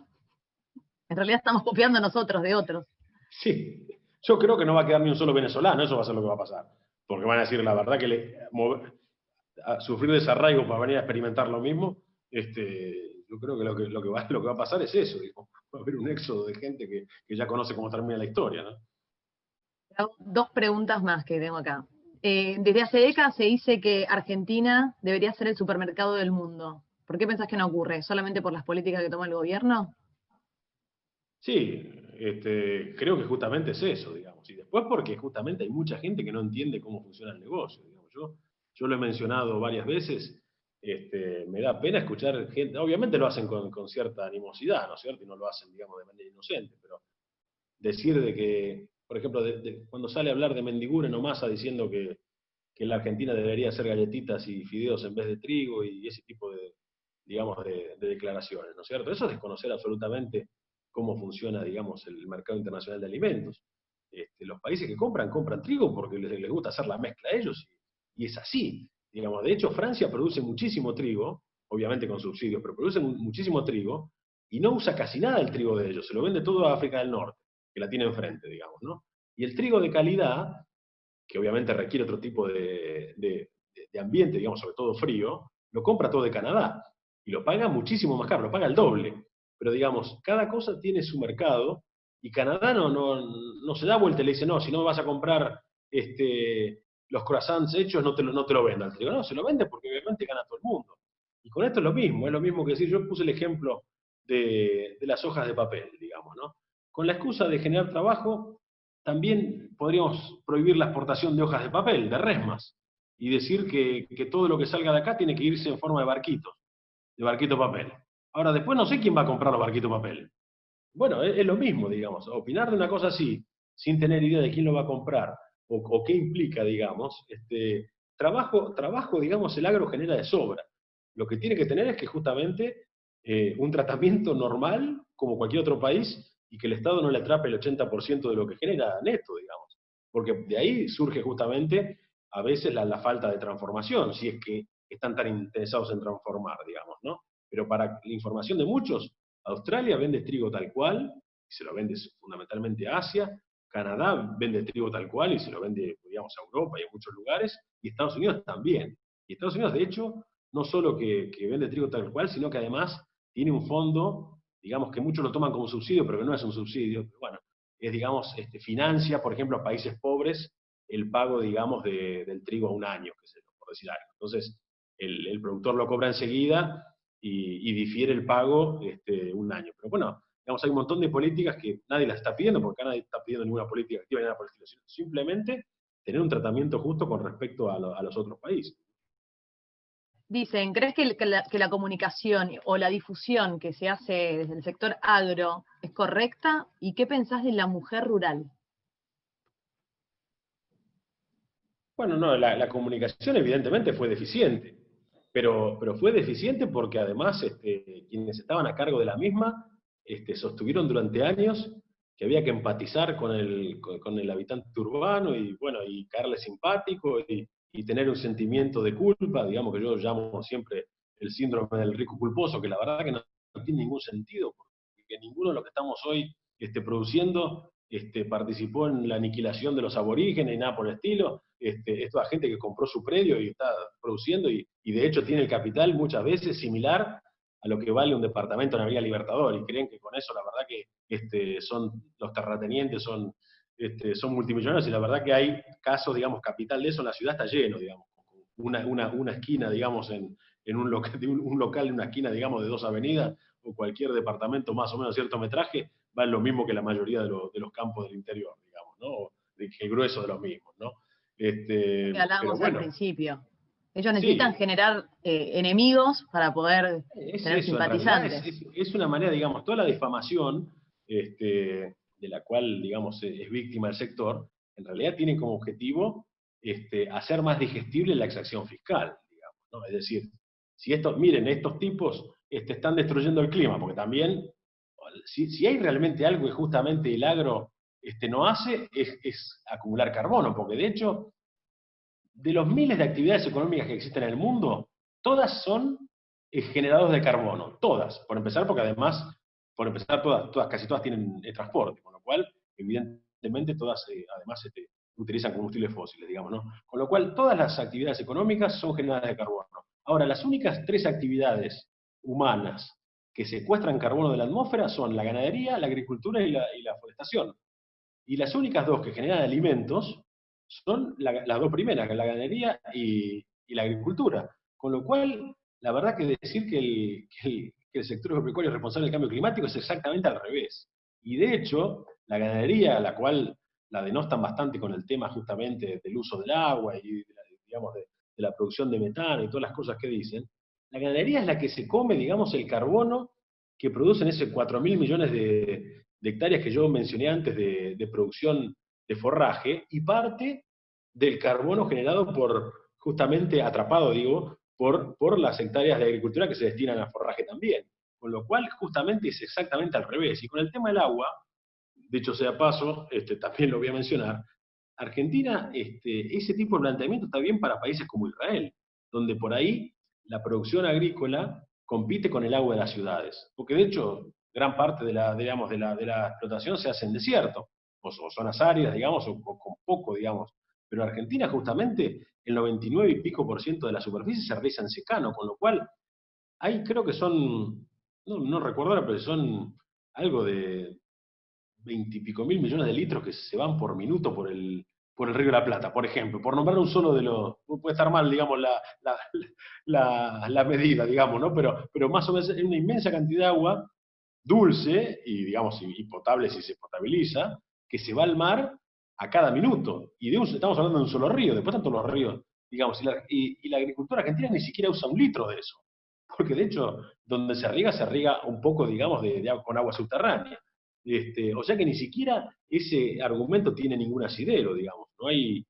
En realidad estamos copiando nosotros de otros. Sí, yo creo que no va a quedar ni un solo venezolano, eso va a ser lo que va a pasar. Porque van a decir la verdad que a sufrir desarraigo para venir a experimentar lo mismo, Yo creo que lo que va a pasar es eso, digo, va a haber un éxodo de gente que ya conoce cómo termina la historia, ¿no? Dos preguntas más que tengo acá. Desde hace décadas se dice que Argentina debería ser el supermercado del mundo. ¿Por qué pensás que no ocurre? ¿Solamente por las políticas que toma el gobierno? Sí, creo que justamente es eso, digamos. Y después porque justamente hay mucha gente que no entiende cómo funciona el negocio, digamos. Yo lo he mencionado varias veces, me da pena escuchar gente, obviamente lo hacen con cierta animosidad, ¿no es cierto? Y no lo hacen, digamos, de manera inocente, pero decir de que, por ejemplo, cuando sale a hablar de Mendigure nomás diciendo que la Argentina debería hacer galletitas y fideos en vez de trigo y ese tipo de, digamos, de declaraciones, ¿no es cierto? Eso es desconocer absolutamente cómo funciona, digamos, el mercado internacional de alimentos. Los países que compran trigo porque les gusta hacer la mezcla a ellos y es así. Digamos, de hecho, Francia produce muchísimo trigo, obviamente con subsidios, pero produce muchísimo trigo y no usa casi nada el trigo de ellos, se lo vende todo a África del Norte, que la tiene enfrente, digamos, ¿no? Y el trigo de calidad, que obviamente requiere otro tipo de ambiente, digamos, sobre todo frío, lo compra todo de Canadá y lo paga muchísimo más caro, lo paga el doble. Pero digamos, cada cosa tiene su mercado y Canadá no se da vuelta y le dice, no, si no me vas a comprar los croissants hechos, no te lo vendan. Te digo, no, se lo vende porque obviamente gana todo el mundo. Y con esto es lo mismo que decir, yo puse el ejemplo de las hojas de papel, digamos, ¿no? Con la excusa de generar trabajo, también podríamos prohibir la exportación de hojas de papel, de resmas, y decir que todo lo que salga de acá tiene que irse en forma de barquito papel. Ahora, después no sé quién va a comprar los barquitos papel. Bueno, es lo mismo, digamos. Opinar de una cosa así, sin tener idea de quién lo va a comprar, o qué implica, digamos, trabajo, digamos, el agro genera de sobra. Lo que tiene que tener es que justamente un tratamiento normal, como cualquier otro país, y que el Estado no le atrape el 80% de lo que genera neto, digamos. Porque de ahí surge justamente a veces la falta de transformación, si es que están tan interesados en transformar, digamos, ¿no? Pero para la información de muchos, Australia vende trigo tal cual, y se lo vende fundamentalmente a Asia. Canadá vende trigo tal cual y se lo vende, digamos, a Europa y a muchos lugares. Y Estados Unidos también. Y Estados Unidos, de hecho, no solo que vende trigo tal cual, sino que además tiene un fondo, digamos, que muchos lo toman como subsidio, pero que no es un subsidio. Pero bueno, es, digamos, financia, por ejemplo, a países pobres el pago, digamos, del trigo a un año, que se, por decir algo. Entonces, el productor lo cobra enseguida y difiere el pago un año. Pero bueno, digamos, hay un montón de políticas que nadie las está pidiendo, porque acá nadie está pidiendo ninguna política activa ni nada por el estilo, sino simplemente tener un tratamiento justo con respecto a los otros países. Dicen, ¿crees que la comunicación o la difusión que se hace desde el sector agro es correcta? ¿Y qué pensás de la mujer rural? Bueno, no, la comunicación evidentemente fue deficiente, pero fue deficiente porque además quienes estaban a cargo de la misma sostuvieron durante años que había que empatizar con el habitante urbano y, bueno, y caerle simpático y tener un sentimiento de culpa, digamos que yo llamo siempre el síndrome del rico culposo, que la verdad que no tiene ningún sentido, porque ninguno de los que estamos hoy produciendo participó en la aniquilación de los aborígenes y nada por el estilo. Es toda gente que compró su predio y está produciendo y de hecho tiene el capital muchas veces similar a lo que vale un departamento en la Vía Libertador y creen que con eso la verdad que son los terratenientes, son multimillonarios y la verdad que hay casos, digamos, capital de eso en la ciudad está lleno, digamos, una esquina, digamos, en un local en una esquina, digamos, de 2 avenidas o cualquier departamento más o menos de cierto metraje, vale lo mismo que la mayoría de los campos del interior, digamos, ¿no? El grueso de los mismos, ¿no? Que Pero hablábamos al bueno, principio. Ellos necesitan sí, generar enemigos para poder es tener eso, en realidad simpatizantes. es una manera, digamos, toda la difamación de la cual, digamos, es víctima el sector, en realidad tiene como objetivo hacer más digestible la exacción fiscal, digamos, ¿no? Es decir, si miren, estos tipos están destruyendo el clima, porque también, si hay realmente algo que justamente el agro no hace, es acumular carbono, porque de hecho, de los miles de actividades económicas que existen en el mundo, todas son generadores de carbono, todas, por empezar, porque además, por empezar, casi todas tienen transporte, con lo cual, evidentemente, todas además utilizan combustibles fósiles, digamos, ¿no? Con lo cual, todas las actividades económicas son generadas de carbono. Ahora, las únicas 3 actividades humanas que secuestran carbono de la atmósfera son la ganadería, la agricultura y la forestación. Y las únicas dos que generan alimentos son las dos primeras, la ganadería y la agricultura. Con lo cual, la verdad que decir que el sector agropecuario es responsable del cambio climático es exactamente al revés. Y de hecho, la ganadería, la cual la denostan bastante con el tema justamente del uso del agua y digamos, de la producción de metano y todas las cosas que dicen, la ganadería es la que se come, digamos, el carbono que producen esos 4.000 millones de hectáreas que yo mencioné antes de producción de forraje, y parte del carbono generado por, justamente atrapado, digo, por las hectáreas de agricultura que se destinan a forraje también. Con lo cual, justamente es exactamente al revés. Y con el tema del agua, dicho sea paso, también lo voy a mencionar, Argentina, ese tipo de planteamiento está bien para países como Israel, donde por ahí la producción agrícola compite con el agua de las ciudades. Porque de hecho, gran parte digamos, de la explotación se hace en desierto, o zonas áridas, digamos, o con poco, digamos. Pero en Argentina, justamente, el 99 y pico por ciento de la superficie se realiza en secano, con lo cual, ahí creo que son, no recuerdo ahora, pero son algo de 20 y pico mil millones de litros que se van por minuto por el Río de la Plata, por ejemplo, por nombrar un solo de los, puede estar mal, digamos, la medida, digamos, ¿no? Pero más o menos es una inmensa cantidad de agua dulce y, digamos, y potable si se potabiliza, que se va al mar a cada minuto. Y estamos hablando de un solo río, después están todos los ríos, digamos, y la agricultura argentina ni siquiera usa un litro de eso. Porque de hecho, donde se riega un poco, digamos, con agua subterránea. O sea que ni siquiera ese argumento tiene ningún asidero, digamos. No hay,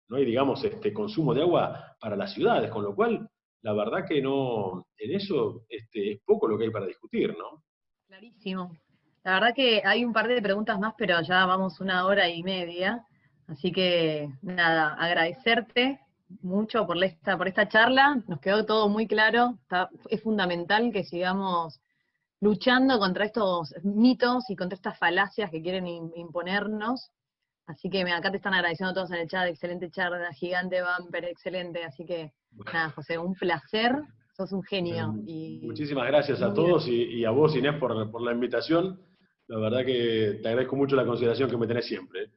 digamos, consumo de agua para las ciudades, con lo cual, la verdad que no, en eso es poco lo que hay para discutir, ¿no? Clarísimo. La verdad que hay un par de preguntas más, pero ya vamos 1 hora y media. Así que nada, agradecerte mucho por esta charla. Nos quedó todo muy claro. Es fundamental que sigamos luchando contra estos mitos y contra estas falacias que quieren imponernos. Así que acá te están agradeciendo todos en el chat, excelente charla, gigante bumper, excelente. Así que nada, José, un placer, sos un genio. Y Muchísimas gracias a todos y a vos, Inés, por la invitación. La verdad que te agradezco mucho la consideración que me tenés siempre.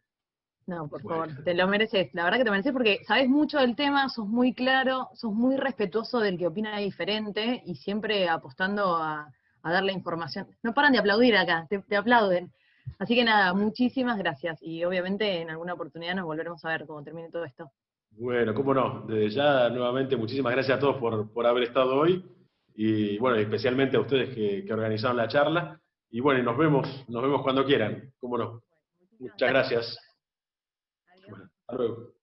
no, por Bueno, favor, te lo mereces. La verdad que te mereces porque sabes mucho del tema, sos muy claro, sos muy respetuoso del que opina diferente y siempre apostando a darle información. No paran de aplaudir acá, te aplauden. Así que nada, bueno, muchísimas gracias. Y obviamente en alguna oportunidad nos volveremos a ver cómo termine todo esto. bueno, cómo no. Desde ya, nuevamente, muchísimas gracias a todos por haber estado hoy. Y bueno, especialmente a ustedes que organizaron la charla. Y bueno, y nos vemos cuando quieran, cómo no. Muchísimas Muchas gracias. gracias. Adiós. Bueno, hasta luego.